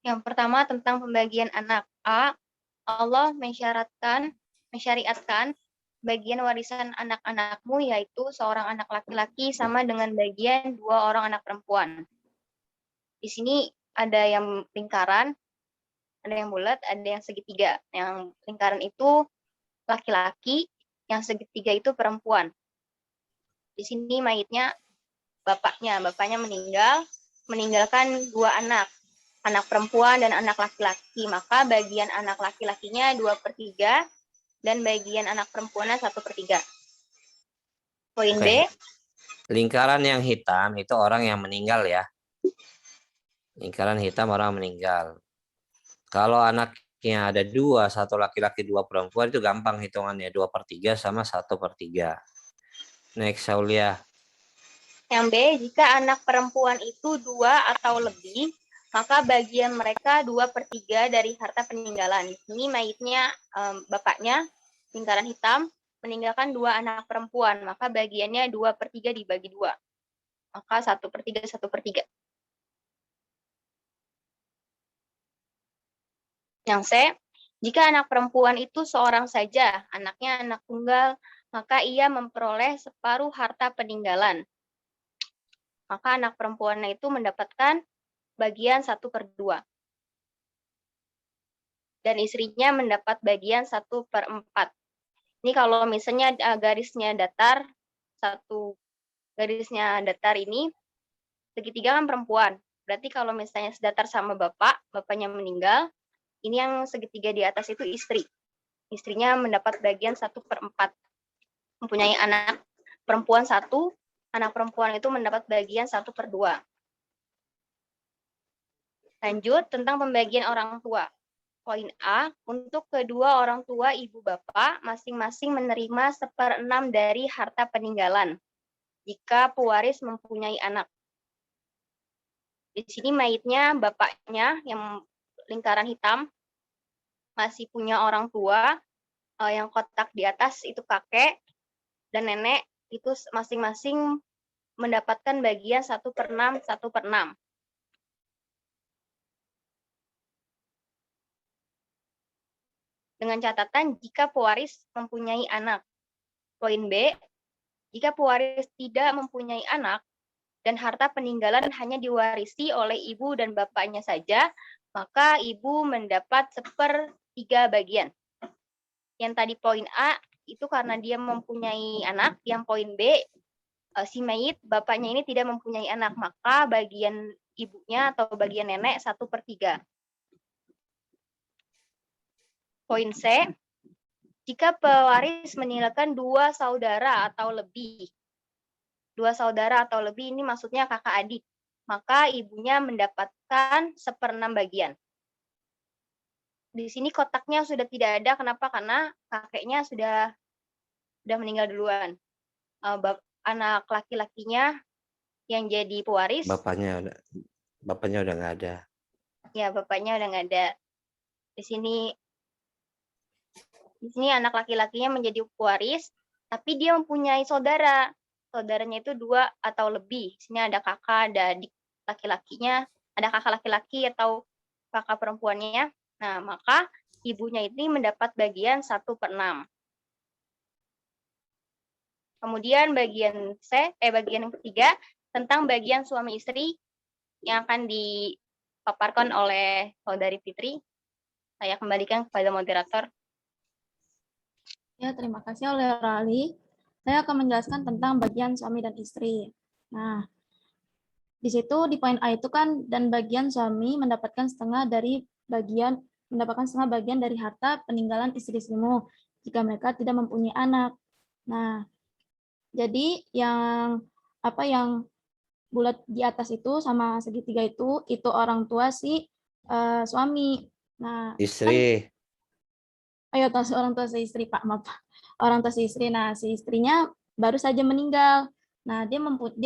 Yang pertama tentang pembagian anak. A. Allah mensyariatkan bagian warisan anak-anakmu yaitu seorang anak laki-laki sama dengan bagian 2 orang anak perempuan. Di sini ada yang lingkaran, ada yang bulat, ada yang segitiga. Yang lingkaran itu laki-laki, yang segitiga itu perempuan. Di sini mayitnya bapaknya meninggalkan 2 anak perempuan dan anak laki-laki. Maka bagian anak laki-lakinya 2/3 dan bagian anak perempuannya 1/3. Poin B. Lingkaran yang hitam itu orang yang meninggal ya. Lingkaran hitam orang meninggal. Kalau anaknya ada 2, 1 laki-laki 2 perempuan itu gampang hitungannya 2/3 sama 1/3. Next, Saulia. Yang B, jika anak perempuan itu 2 atau lebih, maka bagian mereka 2/3 dari harta peninggalan. Di sini mayitnya bapaknya, lingkaran hitam, meninggalkan 2 anak perempuan, maka bagiannya 2/3 dibagi 2. Maka 1/3, 1/3. Yang C, jika anak perempuan itu seorang saja, anaknya anak tunggal, maka ia memperoleh separuh harta peninggalan. Maka anak perempuannya itu mendapatkan bagian 1/2. Dan istrinya mendapat bagian 1/4. Ini kalau misalnya garisnya datar, garisnya datar ini, segitiga kan perempuan. Berarti kalau misalnya sedatar sama bapaknya meninggal, ini yang segitiga di atas itu istri. Istrinya mendapat bagian 1/4. Mempunyai anak perempuan 1, anak perempuan itu mendapat bagian 1/2. Lanjut tentang pembagian orang tua. Poin A, untuk kedua orang tua ibu bapak masing-masing menerima 1/6 dari harta peninggalan jika pewaris mempunyai anak. Di sini mayitnya bapaknya yang lingkaran hitam masih punya orang tua, yang kotak di atas itu kakek dan nenek itu masing-masing mendapatkan bagian 1/6, 1/6. Dengan catatan jika pewaris mempunyai anak. Poin B, jika pewaris tidak mempunyai anak dan harta peninggalan hanya diwarisi oleh ibu dan bapaknya saja, maka ibu mendapat 1/3 bagian. Yang tadi poin A itu karena dia mempunyai anak, yang poin B si mayit bapaknya ini tidak mempunyai anak, maka bagian ibunya atau bagian nenek 1/3. Poin C, jika pewaris meninggalkan 2 saudara atau lebih. 2 saudara atau lebih ini maksudnya kakak adik, maka ibunya mendapatkan 1/6 bagian. Di sini kotaknya sudah tidak ada, kenapa? Karena kakeknya sudah meninggal duluan. Anak laki-lakinya yang jadi pewaris. Bapaknya udah nggak ada. Ya, bapaknya udah nggak ada. Di sini anak laki-lakinya menjadi pewaris, tapi dia mempunyai saudara. Saudaranya itu 2 atau lebih. Di sini ada kakak, ada adik laki-lakinya, ada kakak laki-laki atau kakak perempuannya. Nah, maka ibunya ini mendapat bagian 1/6. Kemudian bagian yang ketiga, tentang bagian suami istri yang akan dipaparkan oleh Saudari Fitri. Saya kembalikan kepada moderator. Ya, terima kasih oleh Rali. Saya akan menjelaskan tentang bagian suami dan istri. Nah, di situ di poin A itu kan, dan bagian suami mendapatkan setengah bagian dari harta peninggalan istri-istrimu jika mereka tidak mempunyai anak. Nah, jadi yang bulat di atas itu sama segitiga itu orang tua si suami. Nah, Istri. ayo orang tua si istri, Pak, maaf. Orang tua si istri. Nah, si istrinya baru saja meninggal. Nah, dia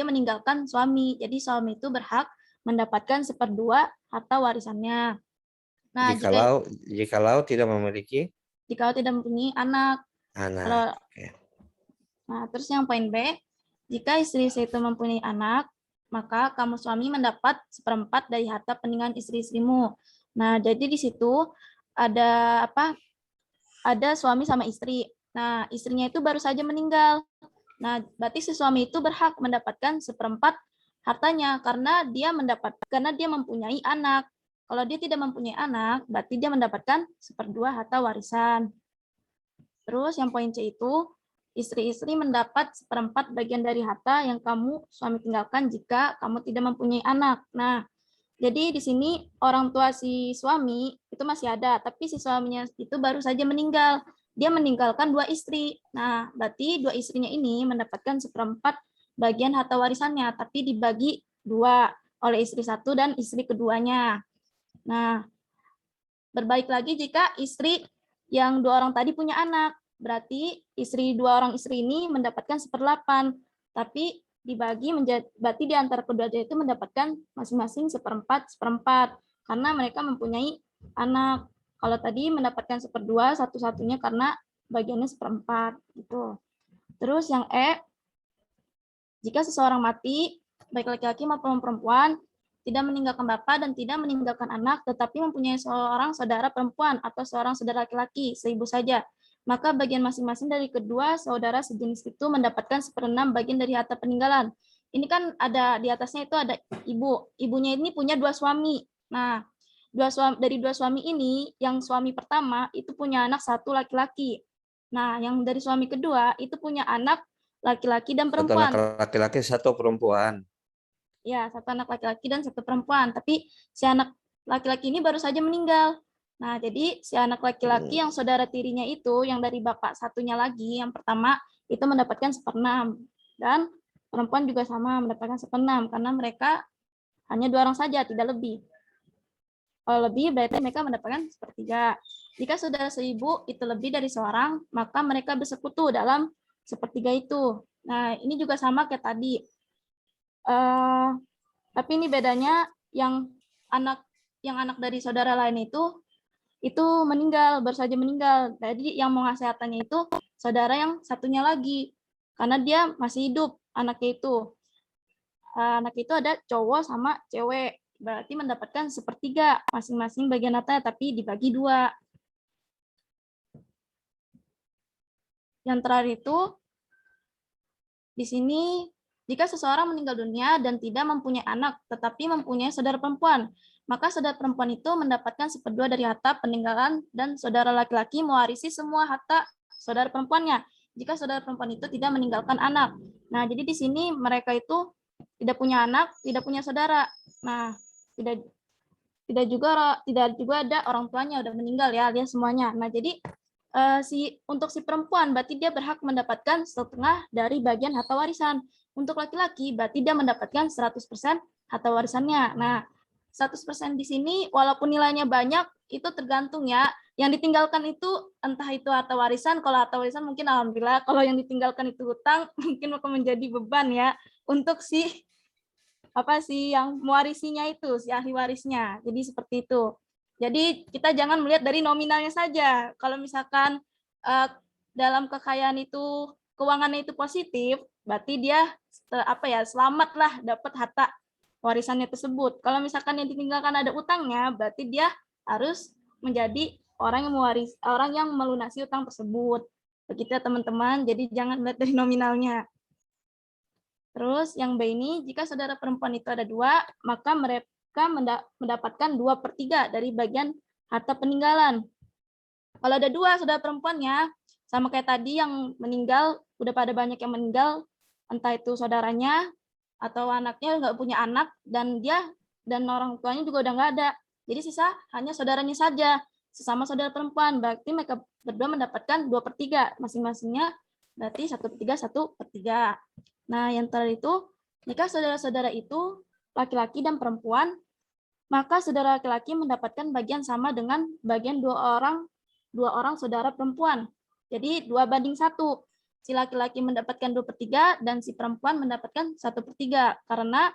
meninggalkan suami. Jadi suami itu berhak mendapatkan 1/2 harta warisannya. Nah, Jikalau tidak memiliki jika tidak mempunyai anak. Kalau anak. Oke. Nah, terus yang poin B, jika istri itu mempunyai anak, maka kamu suami mendapat 1/4 dari harta peninggalan istri-istrimu. Nah, jadi di situ ada apa? Ada suami sama istri. Nah, istrinya itu baru saja meninggal. Nah, berarti si suami itu berhak mendapatkan 1/4 hartanya karena dia mempunyai anak. Kalau dia tidak mempunyai anak, berarti dia mendapatkan 1/2 harta warisan. Terus yang poin C itu, istri-istri mendapat 1/4 bagian dari harta yang kamu suami tinggalkan jika kamu tidak mempunyai anak. Nah, jadi di sini orang tua si suami itu masih ada, tapi si suaminya itu baru saja meninggal. Dia meninggalkan 2 istri. Nah, berarti 2 istrinya ini mendapatkan 1/4 bagian harta warisannya, tapi dibagi 2 oleh istri satu dan istri keduanya. Nah, berbalik lagi jika istri yang 2 orang tadi punya anak, berarti 2 orang istri ini mendapatkan 1/8, tapi dibagi berarti di antara keduanya itu mendapatkan masing-masing 1/4, karena mereka mempunyai anak. Kalau tadi mendapatkan 1/2 satu-satunya karena bagiannya 1/4 gitu. Terus yang E, jika seseorang mati, baik laki-laki maupun perempuan, tidak meninggalkan bapak dan tidak meninggalkan anak, tetapi mempunyai seorang saudara perempuan atau seorang saudara laki-laki, seibu saja. Maka bagian masing-masing dari kedua saudara sejenis itu mendapatkan 1/6 bagian dari harta peninggalan. Ini kan ada di atasnya itu ada ibu. Ibunya ini punya 2 suami. Nah, dari 2 suami ini, yang suami pertama itu punya anak 1 laki-laki. Nah, yang dari suami kedua itu punya anak laki-laki dan 1 perempuan. anak laki-laki, 1 perempuan. Ya, 1 anak laki-laki dan 1 perempuan. Tapi si anak laki-laki ini baru saja meninggal. Nah, jadi si anak laki-laki yang saudara tirinya itu, yang dari bapak satunya lagi, yang pertama, itu mendapatkan 1/6. Dan perempuan juga sama, mendapatkan 1/6, karena mereka hanya 2 orang saja, tidak lebih. Kalau lebih, berarti mereka mendapatkan 1/3. Jika saudara seibu itu lebih dari seorang, maka mereka bersekutu dalam 1/3 itu. Nah, ini juga sama kayak tadi. Tapi ini bedanya yang anak dari saudara lain itu meninggal, baru saja meninggal. Jadi yang mau ngasih hartanya itu saudara yang satunya lagi, karena dia masih hidup anaknya itu. Anak itu ada cowok sama cewek, berarti mendapatkan 1/3 masing-masing bagian hartanya, tapi dibagi 2. Yang terakhir itu di sini, jika seseorang meninggal dunia dan tidak mempunyai anak, tetapi mempunyai saudara perempuan, maka saudara perempuan itu mendapatkan 1/2 dari harta peninggalan dan saudara laki-laki mewarisi semua harta saudara perempuannya jika saudara perempuan itu tidak meninggalkan anak. Nah, jadi di sini mereka itu tidak punya anak, tidak punya saudara. Nah, tidak juga ada orang tuanya udah meninggal ya, alias semuanya. Nah, jadi untuk si perempuan berarti dia berhak mendapatkan 1/2 dari bagian harta warisan. Untuk laki-laki berarti dia mendapatkan 100% harta warisannya. Nah, 100% di sini walaupun nilainya banyak itu tergantung ya. Yang ditinggalkan itu entah itu harta warisan, kalau harta warisan mungkin alhamdulillah, kalau yang ditinggalkan itu hutang mungkin akan menjadi beban ya untuk si yang mewarisinya itu, si ahli warisnya. Jadi seperti itu. Jadi kita jangan melihat dari nominalnya saja. Kalau misalkan dalam kekayaan itu keuangannya itu positif, berarti dia selamatlah dapat harta warisannya tersebut. Kalau misalkan yang ditinggalkan ada utangnya, berarti dia harus menjadi orang yang melunasi utang tersebut. Begitu ya teman-teman. Jadi jangan melihat dari nominalnya. Terus yang B ini, jika saudara perempuan itu ada 2, maka mereka mendapatkan 2/3 dari bagian harta peninggalan. Kalau ada 2 saudara perempuannya, sama kayak tadi yang meninggal, udah pada banyak yang meninggal, entah itu saudaranya atau anaknya nggak punya anak, dan orang tuanya juga udah nggak ada. Jadi sisa hanya saudaranya saja, sesama saudara perempuan. Berarti mereka berdua mendapatkan 2/3, masing-masingnya berarti 1/3, 1/3. Nah, yang terakhir itu, Jika saudara-saudara itu laki-laki dan perempuan, maka saudara laki-laki mendapatkan bagian sama dengan bagian dua orang saudara perempuan. Jadi 2:1. Si laki-laki mendapatkan 2/3 dan si perempuan mendapatkan 1/3 karena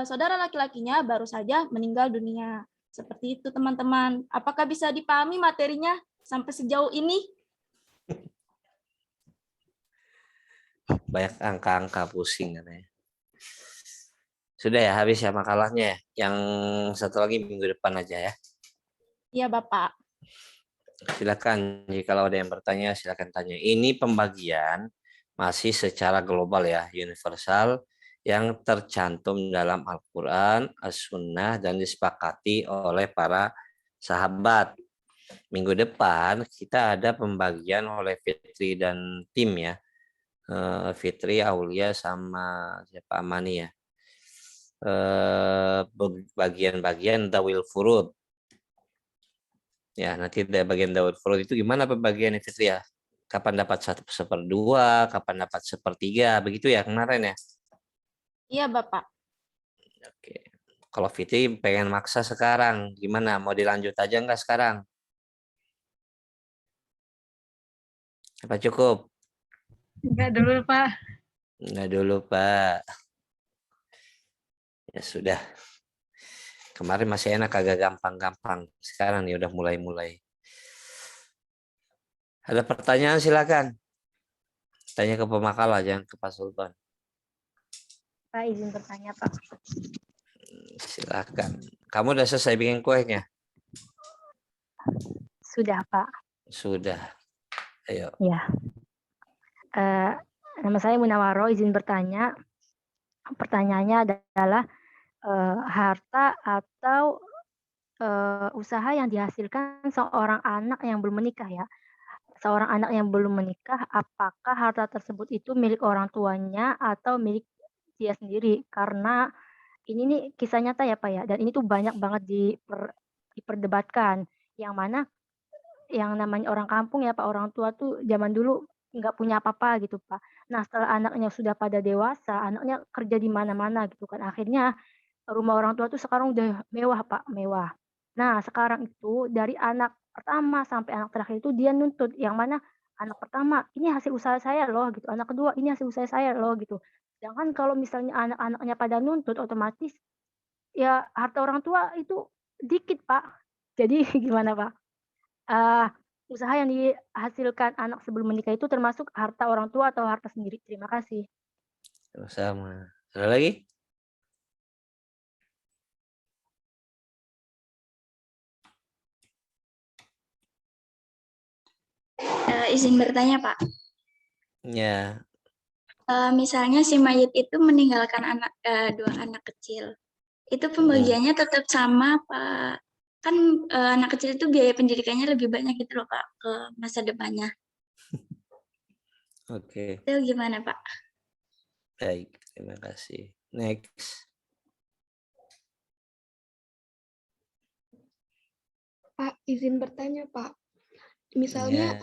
saudara laki-lakinya baru saja meninggal dunia. Seperti itu teman-teman. Apakah bisa dipahami materinya sampai sejauh ini? Banyak angka-angka pusing katanya. Sudah ya, habis ya makalahnya ya. Yang satu lagi minggu depan aja ya. Iya, Bapak. Silakan, jika ada yang bertanya silakan tanya. Ini pembagian masih secara global ya, universal yang tercantum dalam Al-Quran, As-Sunnah, dan disepakati oleh para sahabat. Minggu depan kita ada pembagian oleh Fitri dan tim ya. Fitri, Aulia, sama siapa Amani ya. Bagian-bagian Dawil Furud. Ya, nanti ada bagian Dawil Furud itu gimana pembagiannya Fitri ya? Kapan dapat 1/2, kapan dapat 1/3, begitu ya kemarin ya? Iya, Bapak. Oke. Kalau Fitri pengen maksa sekarang, gimana? Mau dilanjut aja nggak sekarang? Apa cukup? Enggak dulu, Pak. Nggak dulu, Pak. Ya sudah. Kemarin masih enak, agak gampang-gampang. Sekarang nih udah mulai-mulai. Ada pertanyaan silakan. Tanya ke pemakalah, jangan ke Pak Sultan. Pak, izin bertanya, Pak. Silakan. Kamu udah selesai bikin kuenya? Sudah, Pak. Sudah. Ayo. Ya. Nama saya Munawaro, izin bertanya. Pertanyaannya adalah harta atau usaha yang dihasilkan seorang anak yang belum menikah ya. Seorang anak yang belum menikah, apakah harta tersebut itu milik orang tuanya atau milik dia sendiri? Karena ini nih kisah nyata ya Pak ya, dan ini tuh banyak banget diperdebatkan. Yang mana yang namanya orang kampung ya Pak, orang tua tuh zaman dulu nggak punya apa-apa gitu Pak. Nah setelah anaknya sudah pada dewasa, anaknya kerja di mana-mana gitu kan. Akhirnya rumah orang tua tuh sekarang udah mewah Pak, mewah. Nah sekarang itu dari anak pertama sampai anak terakhir itu dia nuntut yang mana anak pertama ini hasil usaha saya loh gitu, anak kedua ini hasil usaha saya loh gitu. Sedangkan kalau misalnya anak-anaknya pada nuntut otomatis ya harta orang tua itu dikit Pak. Jadi gimana Pak? Usaha yang dihasilkan anak sebelum menikah itu termasuk harta orang tua atau harta sendiri? Terima kasih. Sama. Ada lagi? Izin bertanya, Pak. Ya. Misalnya si mayit itu meninggalkan dua anak kecil. Itu pembagiannya tetap sama, Pak. Kan anak kecil itu biaya pendidikannya lebih banyak gitu loh, Pak, ke masa depannya. Oke. Itu gimana, Pak? Baik, terima kasih. Next. Pak, izin bertanya, Pak. Misalnya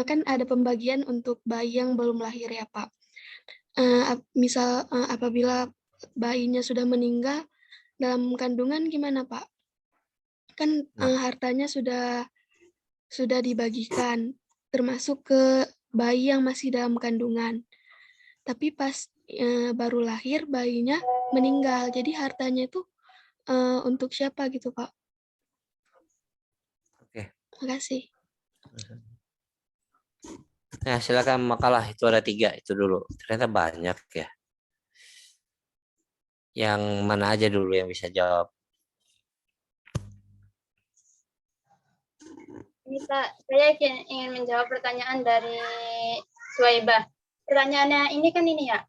kan ada pembagian untuk bayi yang belum lahir ya, Pak. Misal apabila bayinya sudah meninggal dalam kandungan gimana, Pak? Kan hartanya sudah dibagikan, termasuk ke bayi yang masih dalam kandungan. Tapi pas baru lahir bayinya meninggal, jadi hartanya itu untuk siapa gitu, Pak? Oke. Terima kasih. Nah, silakan makalah itu ada 3 itu dulu. Ternyata banyak ya. Yang mana aja dulu yang bisa jawab? Ini Pak, saya ingin menjawab pertanyaan dari Suwaibah. Pertanyaannya ini kan ini ya,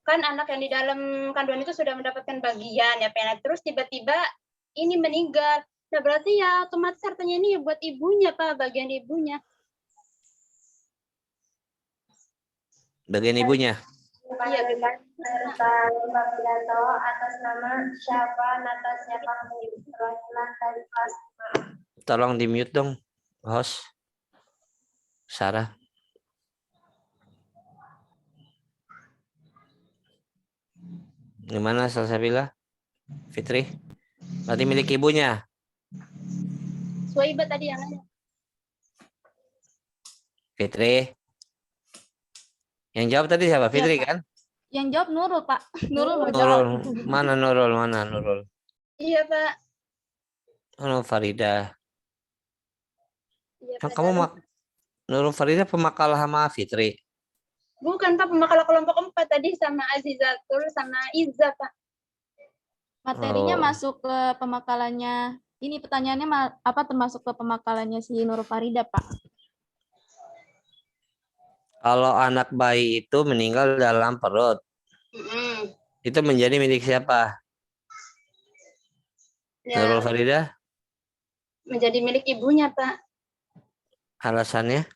kan anak yang di dalam kandungan itu sudah mendapatkan bagian ya Pak. Terus tiba-tiba ini meninggal. Nah berarti ya otomatis hartanya ini buat ibunya Pak, bagian ibunya. Bagian ibunya. Iya benar. Serta lomba pidato atas nama siapa Natasha perwakilan dari kelas 5. Tolong di mute dong, host. Sarah. Gimana Salsabila? Fitri? Berarti milik ibunya. Suwaiba tadi yang nanya. Fitri? Yang jawab tadi siapa? Fitri Pak. kan? Yang jawab Nurul, Pak. Nurul mau Nurul. jawab. Mana Nurul? Mana Nurul? Iya, Pak. Oh, Farida. Iya, Kan Pak. kamu Nurul Farida pemakal sama Fitri. Bukan, Pak, pemakala kelompok 4 tadi sama Azizatul sama Izza, Pak. Materinya Oh. masuk ke pemakalannya. Ini pertanyaannya apa termasuk ke pemakalannya si Nurul Farida, Pak? Kalau anak bayi itu meninggal dalam perut, itu menjadi milik siapa? Ya, Nurul Farida? menjadi milik ibunya, Pak. Alasannya?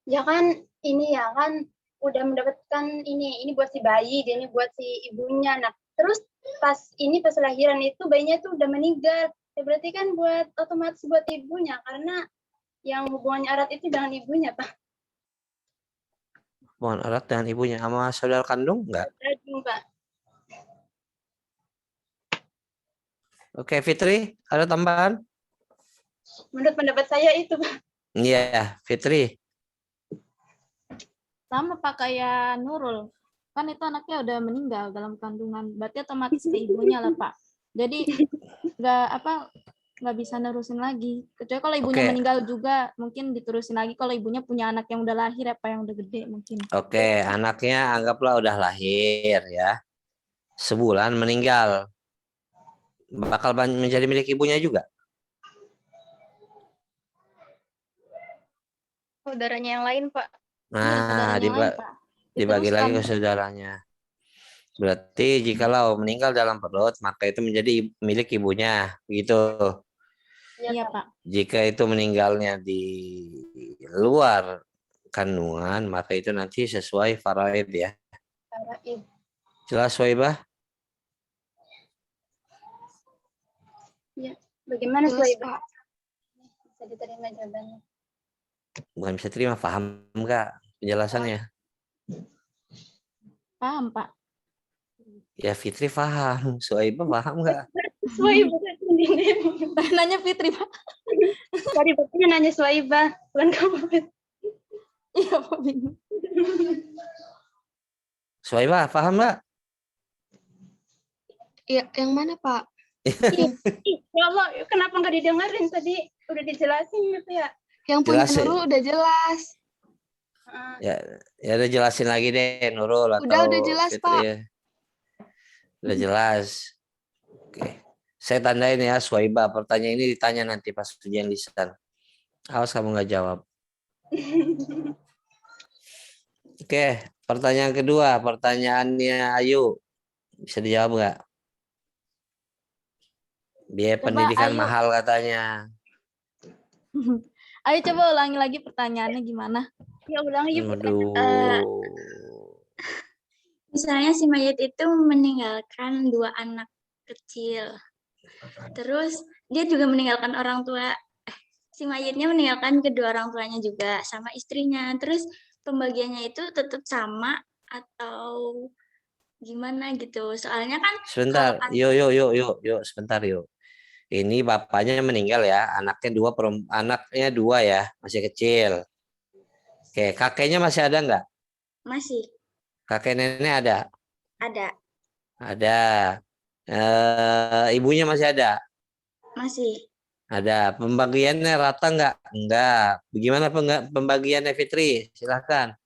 Ya kan, ini ya kan udah mendapatkan ini buat si bayi, dia ini buat si ibunya. Nah, terus pas lahiran itu bayinya tuh udah meninggal. Ya berarti kan otomatis buat ibunya karena yang hubungannya erat itu dengan ibunya, Pak. Hubungan erat dengan ibunya sama saudara kandung enggak? Aduh, Pak. Oke, Fitri, ada tambahan? Menurut pendapat saya itu, Pak. Iya, Fitri. Sama Pak kayak Nurul. Kan itu anaknya udah meninggal dalam kandungan. Berarti otomatis ke ibunya lah, Pak. Jadi nggak bisa nerusin lagi. Kecuali kalau ibunya Oke. meninggal juga mungkin diterusin lagi kalau ibunya punya anak yang udah lahir apa yang udah gede mungkin. Oke, anaknya anggaplah udah lahir ya. Sebulan meninggal. Bakal menjadi milik ibunya juga. Saudaranya yang lain, Pak. Nah, dibagi lagi ke saudaranya. Berarti jikalau meninggal dalam perut, maka itu menjadi milik ibunya, begitu. Iya, Pak. Jika itu meninggalnya di luar kandungan, maka itu nanti sesuai faraid ya. Faraid. Jelas, Waibah? Ya, bagaimana Jelas, Suwaiba? Pak. Bisa diterima jawabannya. Bukan bisa terima, paham nggak penjelasannya? Paham, Pak. Ya Fitri paham, Suwaibah paham nggak? Suwaiba Nanya Fitri, Pak. tadi bapaknya nanya Suwaiba, bukan kamu. Iya, Pak. Bingung. Suwaibah paham nggak? Ya, yang mana, Pak? Ya Allah, kenapa nggak didengerin tadi? Udah dijelasin gitu ya. Yang punya Jelasin. Nurul udah jelas. Ya udah jelasin lagi deh Nurul atau Udah jelas, Fitri Pak. ya. Udah jelas. Oke. Saya tandain ya Suwaibah. Pertanyaan ini ditanya nanti pas ujian lisan. Awas kamu nggak jawab. Oke, pertanyaan kedua. Pertanyaannya Ayu. Bisa dijawab nggak? Biaya Coba, pendidikan Ayu. mahal katanya. Ayo coba ulangi lagi pertanyaannya gimana? Ya ulangi yuk. Aduh. Misalnya si mayat itu meninggalkan 2 anak kecil. Terus dia juga meninggalkan orang tua, si mayatnya meninggalkan kedua orang tuanya juga sama istrinya. Terus pembagiannya itu tetap sama atau gimana gitu? Soalnya kan Sebentar. Yuk, sebentar yuk. Ini bapaknya meninggal ya, anaknya dua ya, masih kecil. Oke, kakeknya masih ada nggak? masih Kakek nenek ada? ada, Ada. Ibunya masih ada? masih Ada. Pembagiannya rata nggak? Enggak. Bagaimana pembagiannya Fitri? Silahkan.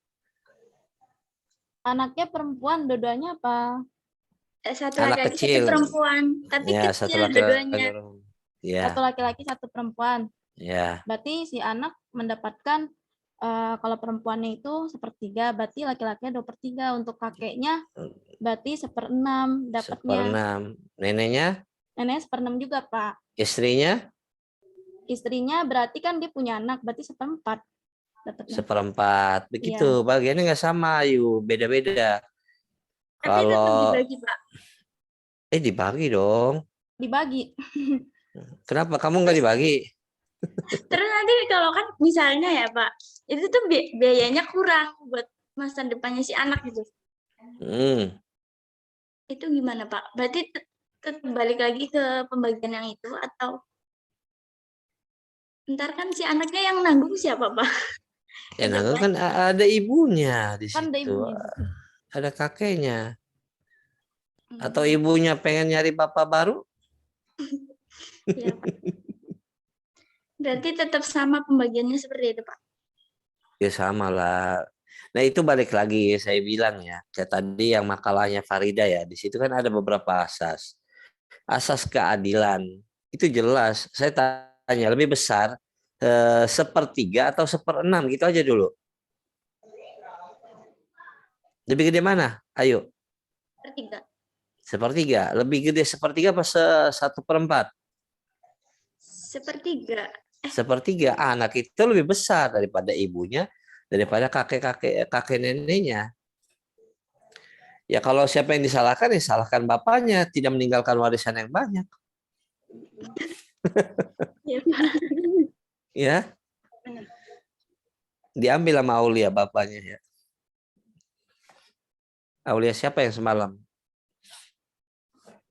Anaknya perempuan dua-duanya apa? satu Anak laki-laki kecil. satu perempuan, tapi Ya, satu kecil dua-duanya. Ya, Satu laki-laki, satu perempuan. ya. Berarti si anak mendapatkan kalau perempuannya itu 1/3, berarti laki-lakinya 2/3. Untuk kakeknya berarti 1/6 dapatnya. 1/6. Neneknya? Neneknya 1/6 juga, Pak. Istrinya? Istrinya berarti kan dia punya anak, berarti 1/4 dapatnya. 1/4. Begitu. Bagiannya nggak sama, yuk. Beda-beda. Tapi tetap Kalau dibagi, Pak. dibagi dong. Dibagi. Kenapa kamu nggak dibagi? Terus nanti kalau kan misalnya ya Pak, itu tuh biayanya kurang buat masa depannya si anak gitu. itu gimana Pak? Berarti tetap balik lagi ke pembagian yang itu atau ntar kan si anaknya yang nanggung siapa Pak? Ya Tetap nanggung kan ada ibunya di Kan ada situ, ibunya juga. ada kakeknya. Atau Hmm, ibunya pengen nyari bapak baru? ya Pak. Berarti tetap sama pembagiannya seperti itu Pak. Ya sama lah. Nah itu balik lagi saya bilang ya, kayak tadi yang makalahnya Farida ya, di situ kan ada beberapa asas. Asas keadilan itu jelas. Saya tanya lebih besar sepertiga atau seperenam gitu aja dulu. Lebih gede mana? Ayo. Ketiga. Sepertiga. Lebih gede sepertiga apa satu per empat? Sepertiga. Sepertiga. Anak itu lebih besar daripada ibunya, daripada kakek neneknya. Ya kalau siapa yang disalahkan, ya salahkan bapaknya, tidak meninggalkan warisan yang banyak. Ya Pak. Ya, diambil sama Aulia bapaknya ya. Aulia siapa yang semalam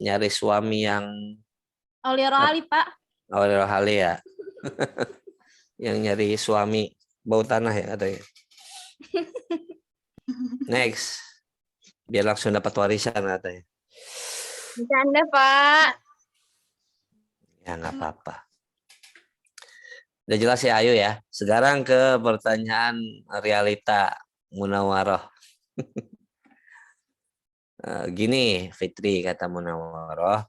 nyari suami yang Aulia Rohali, Pak. Aulia Hale ya, yang nyari suami bau tanah ya katanya. Next, biar langsung dapat warisan katanya. Bercanda, Pak. Ya nggak apa-apa. Udah jelas ya, ayo ya. Sekarang ke pertanyaan realita Munawaroh. Gini, Fitri kata Munawaroh,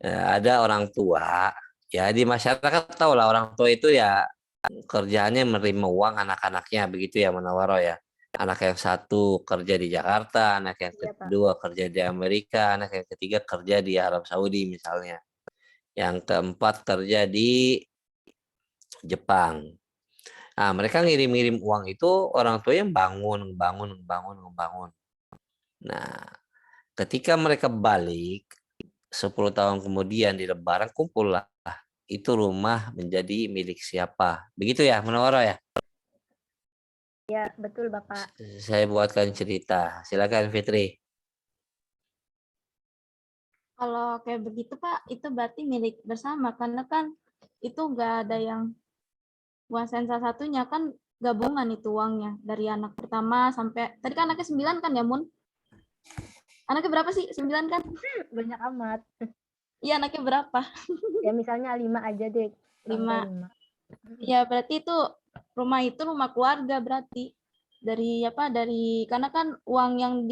ada orang tua, ya di masyarakat tahu lah orang tua itu ya kerjaannya menerima uang anak-anaknya begitu ya Munawaroh ya. Anak yang satu kerja di Jakarta, anak yang Iya, Pak. kedua kerja di Amerika, anak yang ketiga kerja di Arab Saudi misalnya. Yang keempat kerja di Jepang. Nah, mereka ngirim-ngirim uang itu orang tua yang bangun. Nah, ketika mereka balik 10 tahun kemudian di Lebaran kumpul lah. Itu rumah menjadi milik siapa? Begitu ya, Munawwarah ya? Ya, betul, Bapak. Saya buatkan cerita. Silakan Fitri. Kalau kayak begitu, Pak, itu berarti milik bersama. Karena kan itu nggak ada yang kuasain salah satunya. Kan gabungan itu uangnya. Dari anak pertama sampai... Tadi kan anaknya 9 kan ya, Mun? Anaknya berapa sih? 9 kan? Banyak amat. Iya, anaknya berapa? Ya misalnya 5 aja deh. 5. Ya, berarti itu rumah keluarga berarti. Dari karena kan uang yang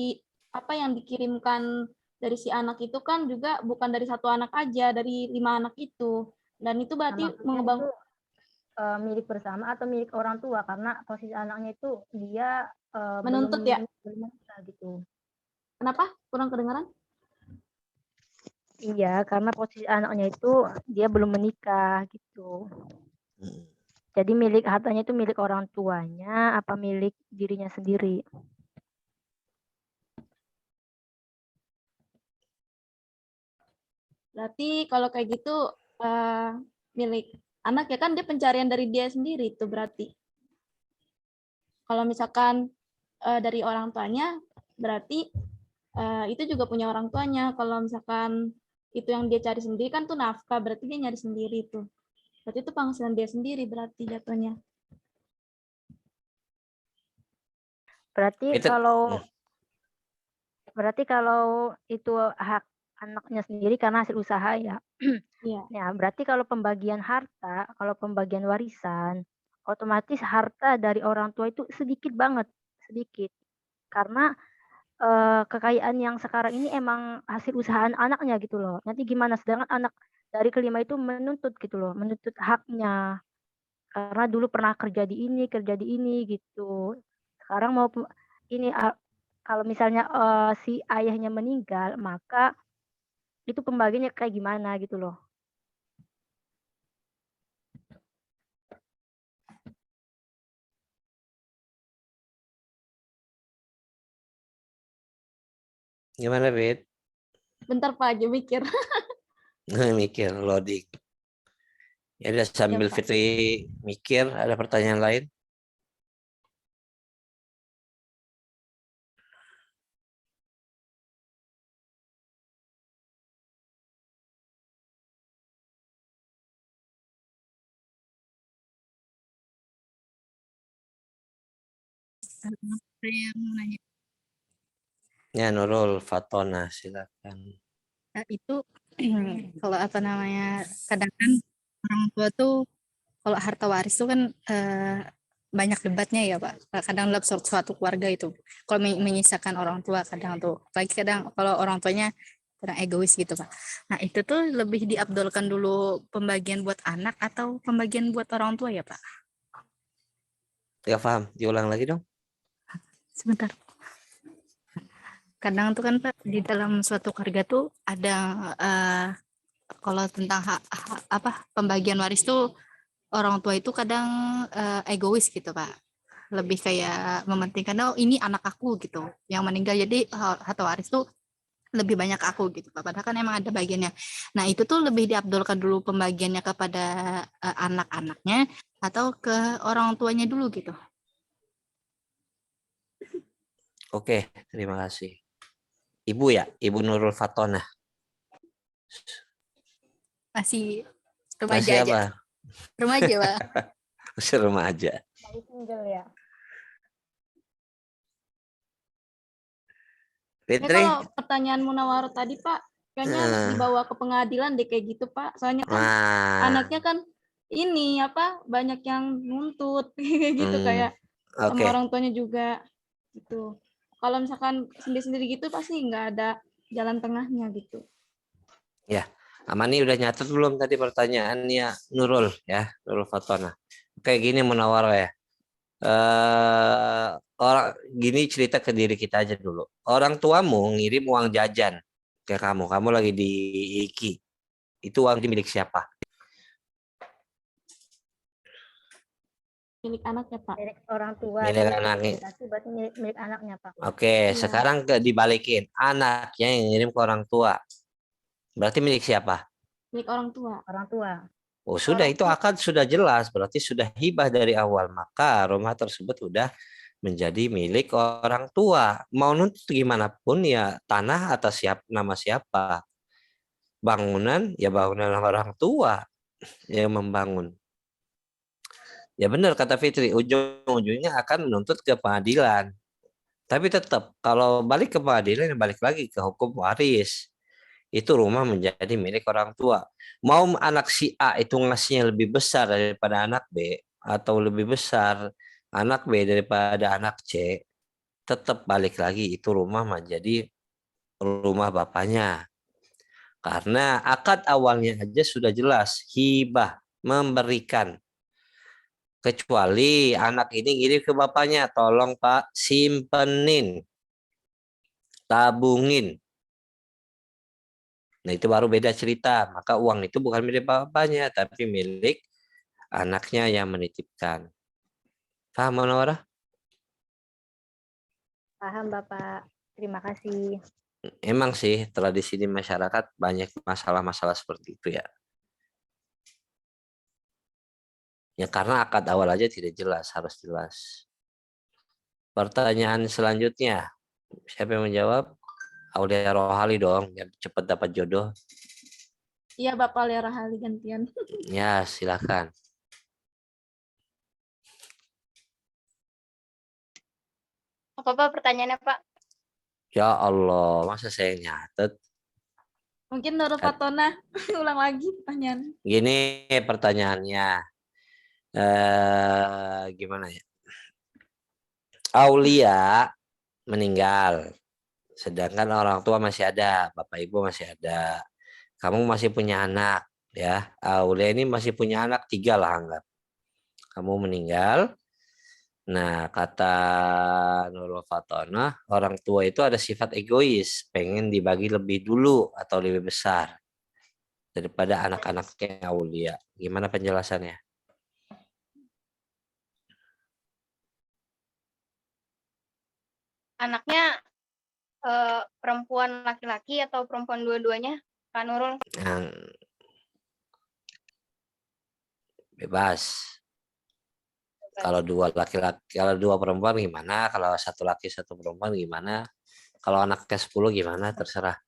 yang dikirimkan dari si anak itu kan juga bukan dari satu anak aja, dari 5 anak itu. Dan itu berarti Itu milik bersama atau milik orang tua karena posisi anaknya itu dia Menuntut belum ya? menikah gitu. Kenapa? Kurang kedengaran? Iya, karena posisi anaknya itu dia belum menikah gitu. Jadi milik hartanya itu milik orang tuanya apa milik dirinya sendiri? Berarti kalau kayak gitu milik anak ya kan dia pencarian dari dia sendiri itu berarti. Kalau misalkan dari orang tuanya berarti itu juga punya orang tuanya. Kalau misalkan itu yang dia cari sendiri kan tuh nafkah, berarti dia nyari sendiri tuh. Berarti itu penghasilan dia sendiri berarti jatuhnya. Berarti Itu kalau itu hak anaknya sendiri karena hasil usaha ya. Iya. Ya, berarti kalau pembagian harta, kalau pembagian warisan, otomatis harta dari orang tua itu sedikit banget, sedikit. Karena kekayaan yang sekarang ini emang hasil usaha anaknya gitu loh. Nanti gimana sedangkan anak dari kelima itu menuntut gitu loh, menuntut haknya. Karena dulu pernah kerja di ini gitu. Sekarang mau ini kalau misalnya si ayahnya meninggal, maka itu pembagiannya kayak gimana gitu loh. gimana, Fit? Bentar Pak aja mikir. Mikir loading. Ya udah sambil Pak. Fitri mikir, ada pertanyaan lain? Ada yang mau nanya. Ya, Nurul Fatona, silakan. Itu kalau apa namanya, kadang kan orang tua tuh kalau harta waris tuh kan banyak debatnya ya Pak. Kadang dalam suatu keluarga itu kalau menyisakan orang tua kadang tuh, apalagi kadang kalau orang tuanya kadang egois gitu Pak. Nah itu tuh lebih diabdolkan dulu pembagian buat anak atau pembagian buat orang tua ya Pak? Ya paham, diulang lagi dong. Sebentar. Kadang tuh kan Pak di dalam suatu keluarga tuh ada kalau tentang apa pembagian waris tuh orang tua itu kadang egois gitu Pak. Lebih kayak mementingkan oh ini anak aku gitu yang meninggal jadi harta waris tuh lebih banyak aku gitu Pak. Padahal kan emang ada bagiannya. Nah itu tuh lebih diabdolkan dulu pembagiannya kepada anak-anaknya atau ke orang tuanya dulu gitu. Oke, terima kasih. Ibu ya, Ibu Nurul Fatona. Masih remaja Masih aja. apa? Remaja Pak. Masih remaja. Masih single ya. Ini Fitri? kalau pertanyaan Munawar tadi Pak, kayaknya harus dibawa ke pengadilan deh kayak gitu Pak. Soalnya kan anaknya kan ini apa banyak yang nuntut kayak gitu kayak sama orang tuanya juga gitu. Kalau misalkan sendiri-sendiri gitu pasti nggak ada jalan tengahnya gitu. Ya, Amani udah nyatet belum tadi pertanyaannya Nurul ya, Nurul Fatona. Kayak gini Munawar ya. Orang gini cerita ke diri kita aja dulu. Orang tuamu ngirim uang jajan ke kamu lagi di IKI. Itu uang milik siapa? Milik anaknya Pak. Milik orang tua. Milik anaknya. Berarti milik anaknya Pak. Oke, sekarang dibalikin. Anaknya yang ngirim ke orang tua. Berarti milik siapa? Milik orang tua. Orang tua. Oh sudah, itu akad sudah jelas, berarti sudah hibah dari awal, maka rumah tersebut sudah menjadi milik orang tua. Mau nuntut gimana pun ya tanah atas nama siapa, bangunan ya bangunan orang tua yang membangun. Ya benar kata Fitri, ujung-ujungnya akan menuntut ke pengadilan. Tapi tetap kalau balik ke pengadilan, balik lagi ke hukum waris. Itu rumah menjadi milik orang tua. Mau anak si A itu ngasihnya lebih besar daripada anak B atau lebih besar anak B daripada anak C, tetap balik lagi itu rumah menjadi rumah bapaknya. Karena akad awalnya aja sudah jelas hibah, memberikan. Kecuali anak ini ngirim ke bapaknya, tolong Pak simpenin, tabungin. Nah itu baru beda cerita. Maka uang itu bukan milik bapaknya, tapi milik anaknya yang menitipkan. Paham Munawwarah? Paham Bapak. Terima kasih. Emang sih tradisi di masyarakat banyak masalah-masalah seperti itu ya. Ya karena akad awal aja tidak jelas, harus jelas. Pertanyaan selanjutnya. Siapa yang menjawab? Aulia Rohali dong, biar cepat dapat jodoh. Iya Bapak Lera Hali gantian. Ya, silakan. Apa Pak pertanyaannya Pak? Ya Allah, masa saya nyatet? Mungkin Nurul Fatona ulang lagi pertanyaan. Gini pertanyaannya. Gimana ya? Aulia meninggal. Sedangkan orang tua masih ada, bapak ibu masih ada. Kamu masih punya anak, ya. Aulia ini masih punya anak 3 lah anggap. Kamu meninggal. Nah, kata Nurul Fatona, orang tua itu ada sifat egois, pengen dibagi lebih dulu atau lebih besar daripada anak-anaknya Aulia. Gimana penjelasannya? Anaknya perempuan laki-laki atau perempuan dua-duanya, Pak Nurul? Bebas. Kalau 2 laki-laki, kalau 2 perempuan gimana? Kalau 1 laki 1 perempuan gimana? Kalau anaknya 10 gimana? Terserah.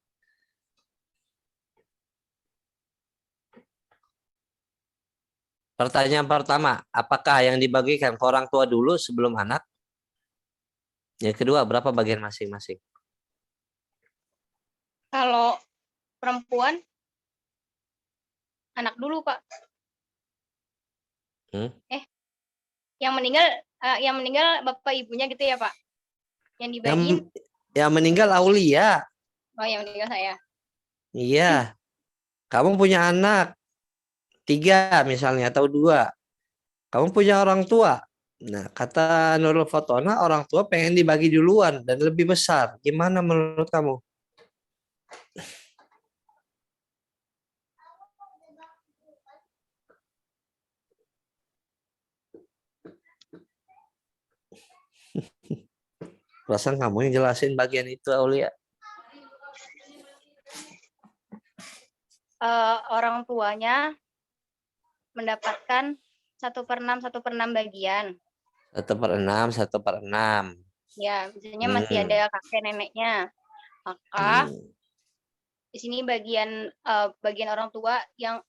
Pertanyaan pertama, apakah yang dibagikan ke orang tua dulu sebelum anak? Yang kedua berapa bagian masing-masing? Kalau perempuan, anak dulu, Pak. Hmm? Yang meninggal bapak ibunya gitu ya, Pak? Yang dibagiin, Yang meninggal Aulia. oh yang meninggal saya. Iya. Kamu punya anak 3 misalnya atau 2. Kamu punya orang tua. Nah, kata Nurul Fatona, orang tua pengen dibagi duluan dan lebih besar. Gimana menurut kamu? Perasaan kamu yang jelasin bagian itu, Aulia. Orang tuanya mendapatkan 1/6 bagian. 1/6, 1/6. Ya, biasanya masih ada kakek neneknya. Maka di sini bagian orang tua yang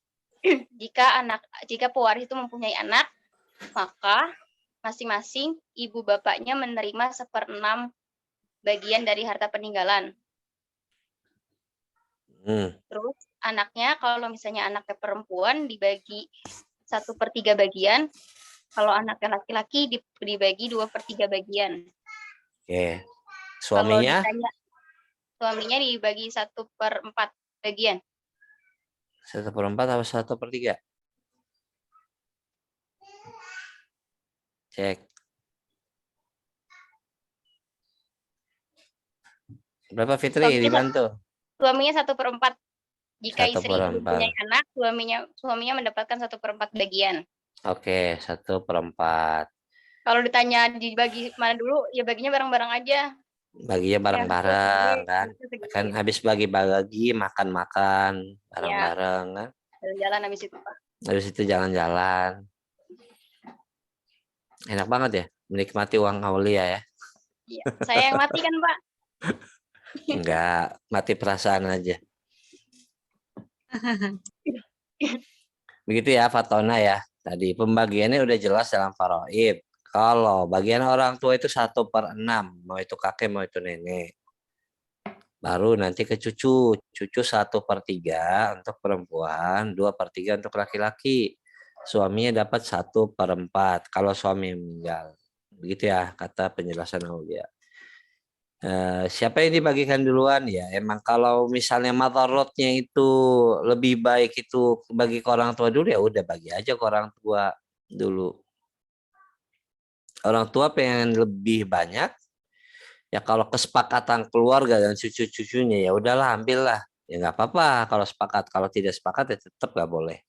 jika pewaris itu mempunyai anak, maka masing-masing ibu bapaknya menerima 1/6 bagian dari harta peninggalan. Terus anaknya, kalau misalnya anaknya perempuan dibagi 1/3 bagian, kalau anaknya laki-laki dibagi 2/3 bagian. Oke. Kalau Suaminya? ditanya, suaminya dibagi 1/4 bagian. 1/4 atau 1/3? Cek. Berapa Fitri dibantu? Suaminya 1/4. Jika istri itu 1/4. punya anak, suaminya mendapatkan 1/4 bagian. Oke, 1/4. Kalau ditanya dibagi mana dulu, ya baginya bareng-bareng aja. Baginya bareng-bareng kan. Kan habis bagi-bagi, makan-makan bareng-bareng kan. Jalan habis itu, Pak. Habis itu jalan-jalan. Enak banget ya menikmati uang Aulia ya. Iya, saya yang mati kan, Pak? Enggak, mati perasaan aja. Begitu ya Fatona ya. Tadi pembagiannya udah jelas dalam faraid. Kalau bagian orang tua itu 1/6, mau itu kakek mau itu nenek. Baru nanti ke cucu, cucu 1/3 untuk perempuan, 2/3 untuk laki-laki. Suaminya dapat 1/4 kalau suami meninggal. Begitu ya kata penjelasan Aulia. Siapa yang dibagikan duluan ya? Emang kalau misalnya madharatnya itu lebih baik itu bagi ke orang tua dulu ya udah bagi aja ke orang tua dulu. Orang tua pengen lebih banyak ya kalau kesepakatan keluarga dan cucu-cucunya ya udahlah ambillah ya nggak apa-apa kalau sepakat, kalau tidak sepakat ya tetap nggak boleh.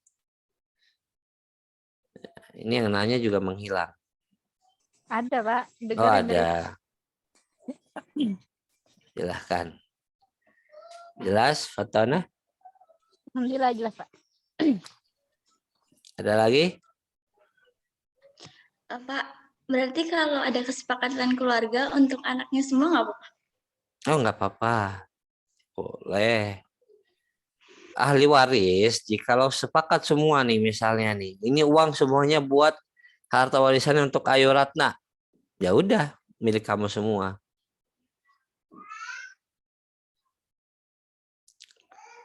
Ini yang nanya juga menghilang. Ada, Pak. Oh ada. Silahkan. Jelas Fatona? Alhamdulillah jelas, Pak. Ada lagi? Pak, berarti kalau ada kesepakatan keluarga untuk anaknya semua nggak, Pak? Oh, nggak apa-apa. Boleh. Ahli waris, jikalau sepakat semua nih misalnya nih, ini uang semuanya buat harta warisan untuk Ayu Ratna. Ya udah, milik kamu semua.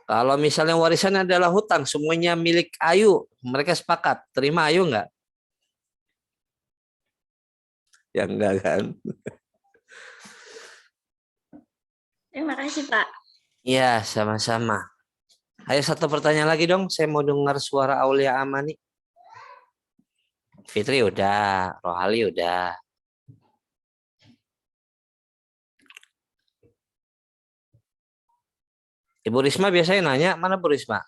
Kalau misalnya warisan adalah hutang, semuanya milik Ayu, mereka sepakat. Terima Ayu nggak? Ya enggak kan? Terima kasih, Pak. Iya, sama-sama. Ayo satu pertanyaan lagi dong, saya mau dengar suara Aulia Amani. Fitri udah, Rohali udah. Ibu Risma biasanya nanya, mana Bu Risma?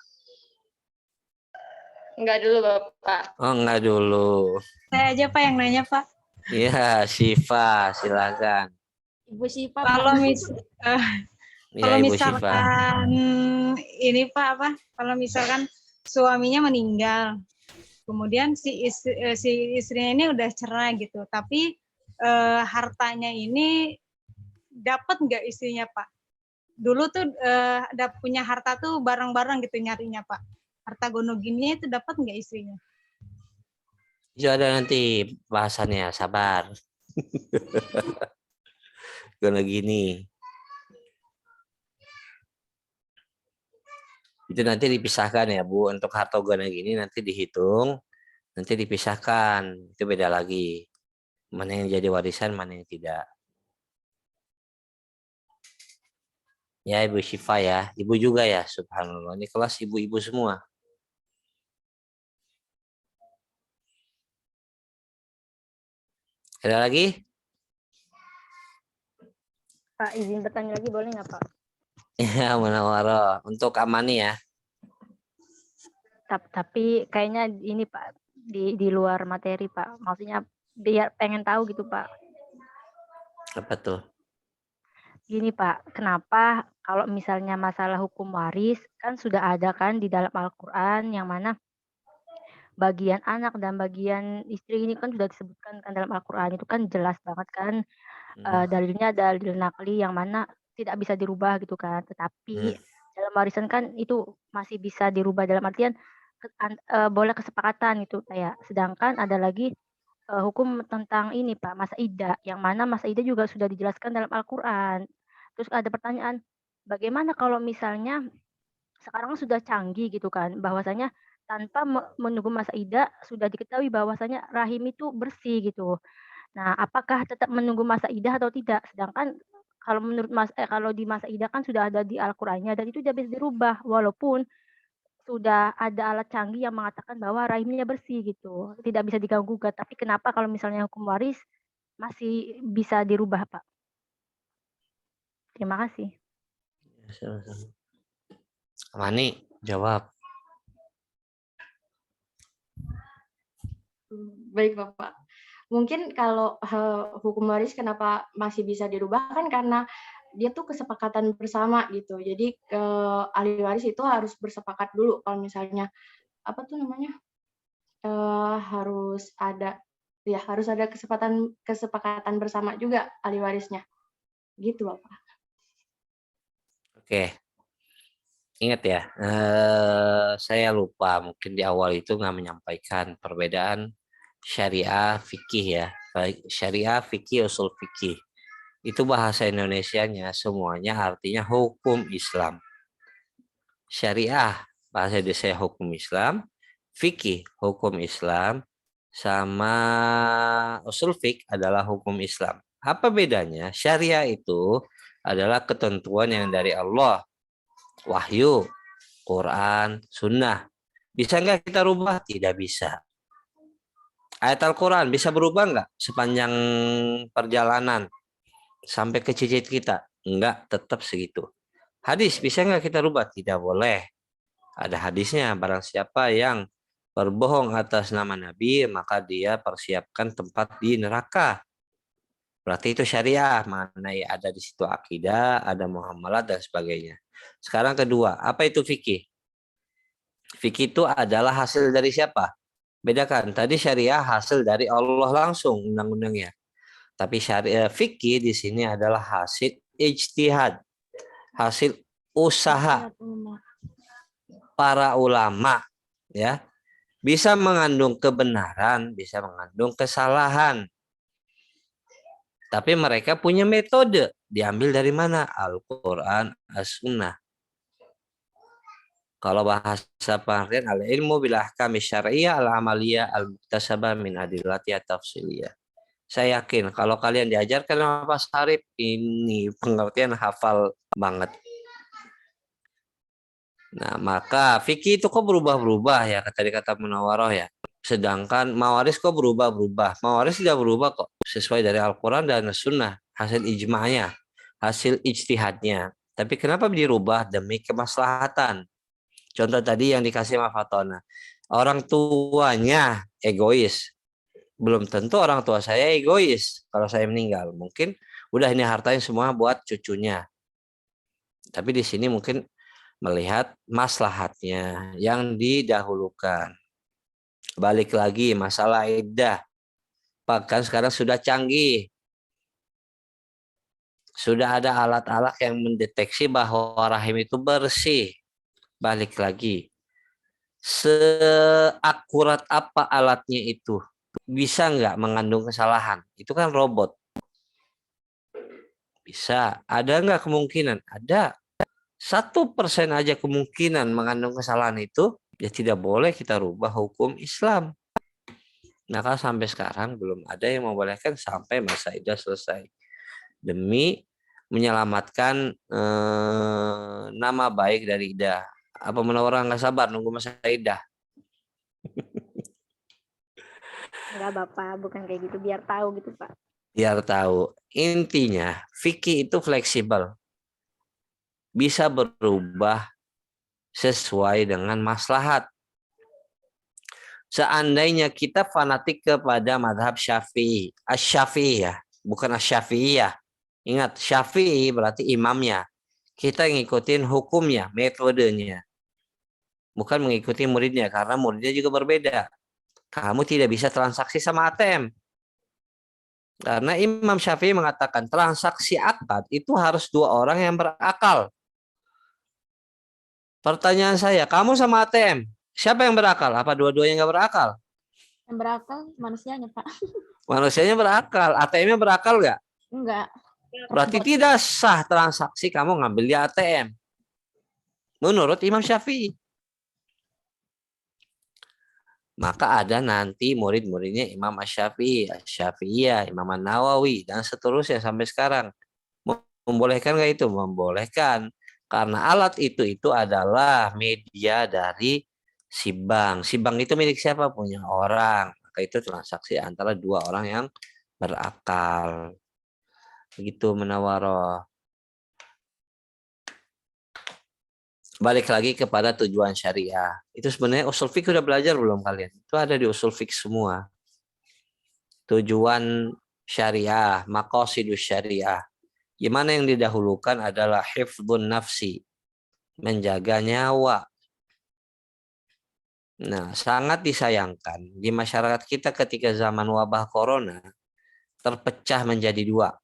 Enggak dulu, Bapak. Oh, enggak dulu. Saya aja Pak yang nanya, Pak. Iya, Syifa, silakan. Ibu Syifa. Kalau Ibu misalkan ini Pak apa? Kalau misalkan suaminya meninggal, kemudian si istrinya ini udah cerai gitu, tapi hartanya ini dapat nggak istrinya Pak? Dulu tuh punya harta tuh bareng-bareng gitu nyarinya Pak. Harta gonogininya itu dapat nggak istrinya? Ya ada nanti bahasannya, sabar. gana gini. Itu nanti dipisahkan ya Bu, untuk harta gana gini nanti dihitung, nanti dipisahkan, itu beda lagi. Mana yang jadi warisan, mana yang tidak. Ya Ibu Syifa ya, Ibu juga ya, subhanallah. Ini kelas ibu-ibu semua. Ada lagi? Pak, izin bertanya lagi boleh nggak Pak? Ya, Munawwaroh. Untuk Amani ya. Tapi kayaknya ini Pak di luar materi Pak. Maksudnya biar pengen tahu gitu Pak. Apa tuh? Gini Pak, kenapa kalau misalnya masalah hukum waris kan sudah ada kan di dalam Al-Quran yang mana bagian anak dan bagian istri ini kan sudah disebutkan kan dalam Al-Quran itu kan jelas banget kan dalilnya dalil nakli yang mana tidak bisa dirubah gitu kan. Tetapi dalam warisan kan itu masih bisa dirubah dalam artian boleh kesepakatan itu kayak. Sedangkan ada lagi hukum tentang ini Pak, masa iddah, yang mana masa iddah juga sudah dijelaskan dalam Al-Quran. Terus ada pertanyaan, bagaimana kalau misalnya sekarang sudah canggih gitu kan, bahwasanya tanpa menunggu masa iddah sudah diketahui bahwasanya rahim itu bersih gitu. Nah, apakah tetap menunggu masa iddah atau tidak? Sedangkan kalau menurut kalau di masa iddah kan sudah ada di Al-Qur'annya dan itu sudah bisa dirubah walaupun sudah ada alat canggih yang mengatakan bahwa rahimnya bersih gitu, tidak bisa diganggu gugat. Tapi kenapa kalau misalnya hukum waris masih bisa dirubah, Pak? Terima kasih. Amani, jawab. Baik Bapak. Mungkin kalau hukum waris kenapa masih bisa dirubah kan karena dia tuh kesepakatan bersama gitu. Jadi ahli waris itu harus bersepakat dulu kalau misalnya apa tuh namanya harus ada kesepakatan bersama juga ahli warisnya. Gitu Bapak. Oke. Ingat ya, saya lupa mungkin di awal itu nggak menyampaikan perbedaan syariah fikih ya. Baik syariah fikih usul fikih. Itu bahasa Indonesianya semuanya artinya hukum Islam. Syariah bahasa Indonesia hukum Islam, fikih hukum Islam, sama usul fik adalah hukum Islam. Apa bedanya? Syariah itu adalah ketentuan yang dari Allah, wahyu, Quran, sunnah. Bisa nggak kita rubah? Tidak bisa. Ayat Al-Quran bisa berubah nggak sepanjang perjalanan sampai ke cicit kita? Enggak, tetap segitu. Hadis bisa nggak kita rubah? Tidak boleh. Ada hadisnya, barang siapa yang berbohong atas nama Nabi, maka dia persiapkan tempat di neraka. Berarti itu syariah, mana ya ada di situ akidah, ada muamalah dan sebagainya. Sekarang kedua, apa itu fikih? Fikih itu adalah hasil dari siapa? Bedakan, tadi syariah hasil dari Allah langsung undang-undangnya. Tapi syariah fikih di sini adalah hasil ijtihad, hasil usaha para ulama, ya. Bisa mengandung kebenaran, bisa mengandung kesalahan. Tapi mereka punya metode, diambil dari mana? Al-Qur'an, As-Sunnah. Kalau bahasa pengertian al-ilmu bil ahkami syar'iyyah al-amaliyah al-muktasabah min adillati tafsiliyah. Saya yakin kalau kalian diajarkan sama Pak Sarip, ini pengertian hafal banget. Nah, maka fikih itu kok berubah-berubah ya, tadi kata Munawwaroh ya. Sedangkan mawaris kok berubah-berubah. Mawaris tidak berubah kok, sesuai dari Al-Quran dan Sunnah, hasil ijma'nya, hasil ijtihadnya. Tapi kenapa dirubah? Demi kemaslahatan. Contoh tadi yang dikasih sama Fatona. Orang tuanya egois. Belum tentu orang tua saya egois kalau saya meninggal. Mungkin udah ini hartanya semua buat cucunya. Tapi di sini mungkin melihat maslahatnya yang didahulukan. Balik lagi masalah iddah. Bahkan sekarang sudah canggih. Sudah ada alat-alat yang mendeteksi bahwa rahim itu bersih. Balik lagi. Seakurat apa alatnya itu? Bisa nggak mengandung kesalahan? Itu kan robot. Bisa. Ada nggak kemungkinan? Ada. 1% aja kemungkinan mengandung kesalahan itu, ya tidak boleh kita rubah hukum Islam. Maka sampai sekarang belum ada yang membolehkan sampai masa iddah selesai. Demi menyelamatkan nama baik dari iddah. Apa mana orang nggak sabar nunggu masa iddah? Enggak Bapak, bukan kayak gitu, biar tahu gitu Pak. Biar tahu. Intinya, fikih itu fleksibel. Bisa berubah sesuai dengan maslahat. Seandainya kita fanatik kepada madhab Syafi'i, Asy-Syafi'i ya, bukan Asy-Syafi'iyah. Ingat, Syafi'i berarti imamnya. Kita ngikutin hukumnya, metodenya. Bukan mengikuti muridnya, karena muridnya juga berbeda. Kamu tidak bisa transaksi sama ATM. Karena Imam Syafi'i mengatakan transaksi akad itu harus 2 orang yang berakal. Pertanyaan saya, kamu sama ATM, siapa yang berakal? Apa dua-duanya nggak berakal? Yang berakal manusianya, Pak. Manusianya berakal, ATM-nya berakal nggak? Enggak. Berarti tidak sah transaksi kamu ngambil di ATM. Menurut Imam Syafi'i. Maka ada nanti murid-muridnya Imam Asy-Syafi'i, Asy-Syafi'iyah, Imam An-Nawawi, dan seterusnya sampai sekarang. Membolehkan nggak itu? Membolehkan. Karena alat itu adalah media dari si bank. Si bank itu milik siapa? Punya orang. Maka itu transaksi antara 2 orang yang berakal. Begitu Munawaroh. Balik lagi kepada tujuan syariah. Itu sebenarnya usul fikih udah belajar belum kalian? Itu ada di usul fikih semua. Tujuan syariah, maqasidus syariah. Gimana yang didahulukan adalah hifdzun nafsi, menjaga nyawa. Nah, sangat disayangkan di masyarakat kita ketika zaman wabah corona terpecah menjadi 2.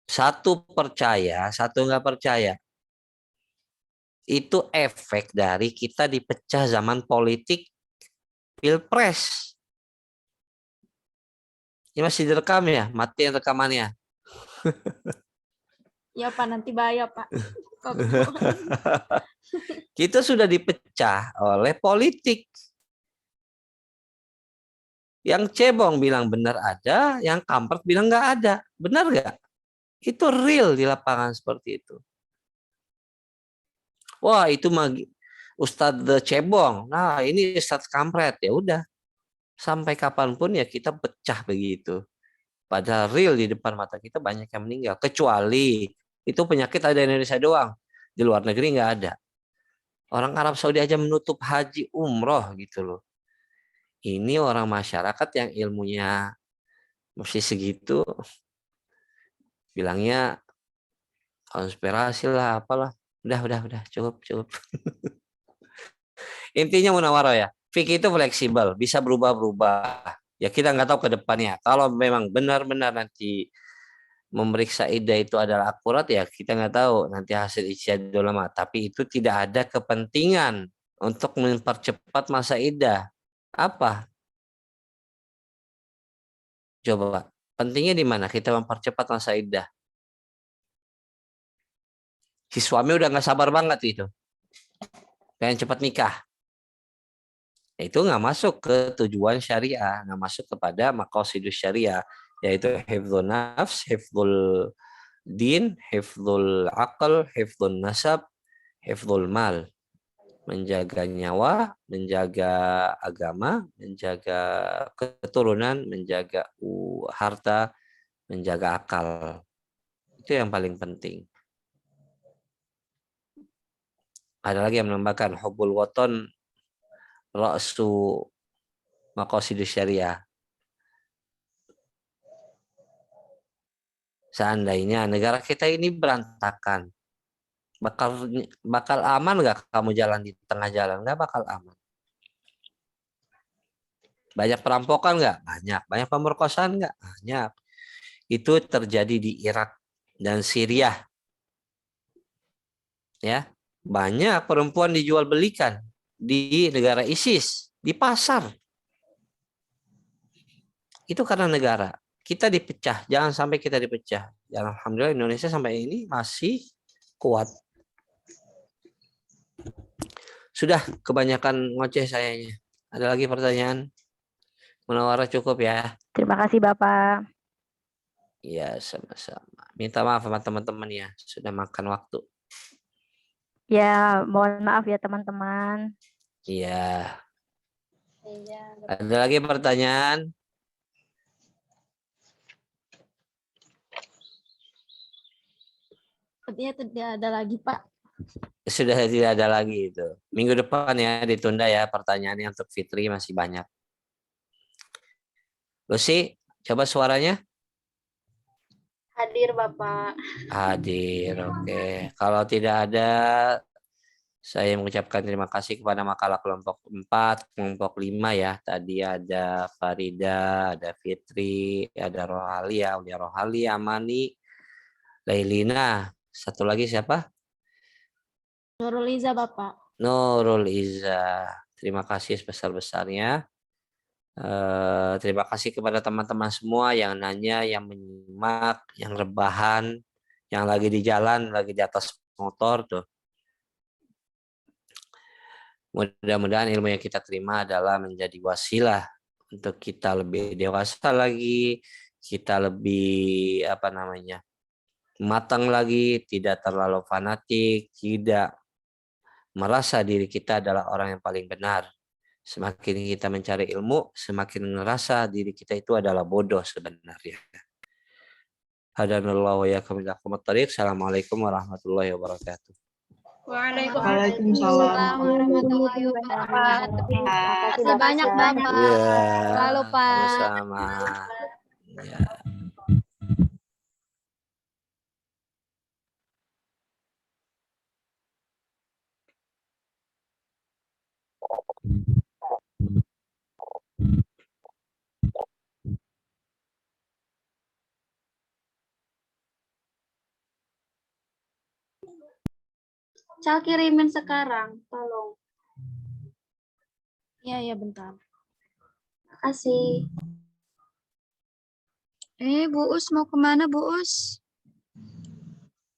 Satu percaya, satu nggak percaya. Itu efek dari kita dipecah zaman politik pilpres. Ini masih direkam ya? Matiin rekamannya. Ya Pak, nanti bahaya Pak. Kita sudah dipecah oleh politik. Yang cebong bilang benar ada, yang kampret bilang nggak ada. Benar nggak? Itu real di lapangan seperti itu. Wah itu Ustadz cebong. Nah ini Ustadz kampret. Ya udah. Sampai kapanpun ya kita pecah begitu. Padahal real di depan mata kita banyak yang meninggal. Kecuali itu penyakit ada di Indonesia doang. Di luar negeri nggak ada. Orang Arab Saudi aja menutup haji umroh gitu loh. Ini orang masyarakat yang ilmunya mesti segitu. Bilangnya konspirasi lah apalah. Udah cukup. Intinya Munawaroh ya. Fikih itu fleksibel. Bisa berubah-berubah. Ya kita nggak tahu ke depannya. Kalau memang benar-benar nanti memeriksa iddah itu adalah akurat ya kita nggak tahu nanti hasil ijtihad ulama. Tapi itu tidak ada kepentingan untuk mempercepat masa iddah. Apa? Coba. Pentingnya di mana kita mempercepat masa iddah? Si suami udah nggak sabar banget itu. Pengen cepat nikah. Itu nggak masuk ke tujuan syariah, nggak masuk kepada maqasidus syariah, yaitu hifdzun nafs, hifdzul din, hifdzul aql, hifdzun nasab, hifdzul mal. Menjaga nyawa, menjaga agama, menjaga keturunan, menjaga harta, menjaga akal. Itu yang paling penting. Ada lagi yang menambahkan hubbul waton ra'su maqasidus syariah. Seandainya negara kita ini berantakan, bakal aman nggak kamu jalan di tengah jalan? Nggak bakal aman. Banyak perampokan nggak? Banyak. Banyak pemerkosaan nggak? Banyak. Itu terjadi di Irak dan Syria. Ya, banyak perempuan dijual belikan di negara ISIS, di pasar. Itu karena negara. kita dipecah, jangan sampai kita dipecah. Dan alhamdulillah Indonesia sampai ini masih kuat. Sudah kebanyakan ngoceh sayanya. Ada lagi pertanyaan? Munawwarah cukup ya. Terima kasih Bapak. Iya, sama-sama. Minta maaf sama teman-teman ya, sudah makan waktu. Ya, mohon maaf ya teman-teman. Iya. Iya. Ada lagi pertanyaan? Sepertinya tidak ada lagi, Pak. Sudah tidak ada lagi itu. Minggu depan ya ditunda ya pertanyaannya untuk Fitri masih banyak. Lucy, coba suaranya. Hadir Bapak. Hadir, oke. Kalau tidak ada, saya mengucapkan terima kasih kepada makalah kelompok 4, kelompok 5 ya. Tadi ada Farida, ada Fitri, ada Rohalia, Aulia Rohalia, Amani, Lailina. Satu lagi siapa? Nurul Iza, Bapak. Nurul Iza. Terima kasih sebesar-besarnya. Terima kasih kepada teman-teman semua yang nanya, yang menyimak, yang rebahan, yang lagi di jalan, lagi di atas motor tuh. Mudah-mudahan ilmu yang kita terima adalah menjadi wasilah untuk kita lebih dewasa lagi, kita lebih matang lagi, tidak terlalu fanatik, tidak merasa diri kita adalah orang yang paling benar. Semakin kita mencari ilmu, semakin merasa diri kita itu adalah bodoh sebenarnya. Hadanallahu wa iyyakum ila aqwamit thoriq. Assalamualaikum warahmatullahi wabarakatuh. Waalaikumsalam warahmatullahi wabarakatuh. Terima kasih banyak, Bapak. Ya, Lalu, Pak. sama-sama. Ya. Cal kirimin sekarang, tolong. Iya, bentar. Makasih. Bu Us mau kemana Bu Us?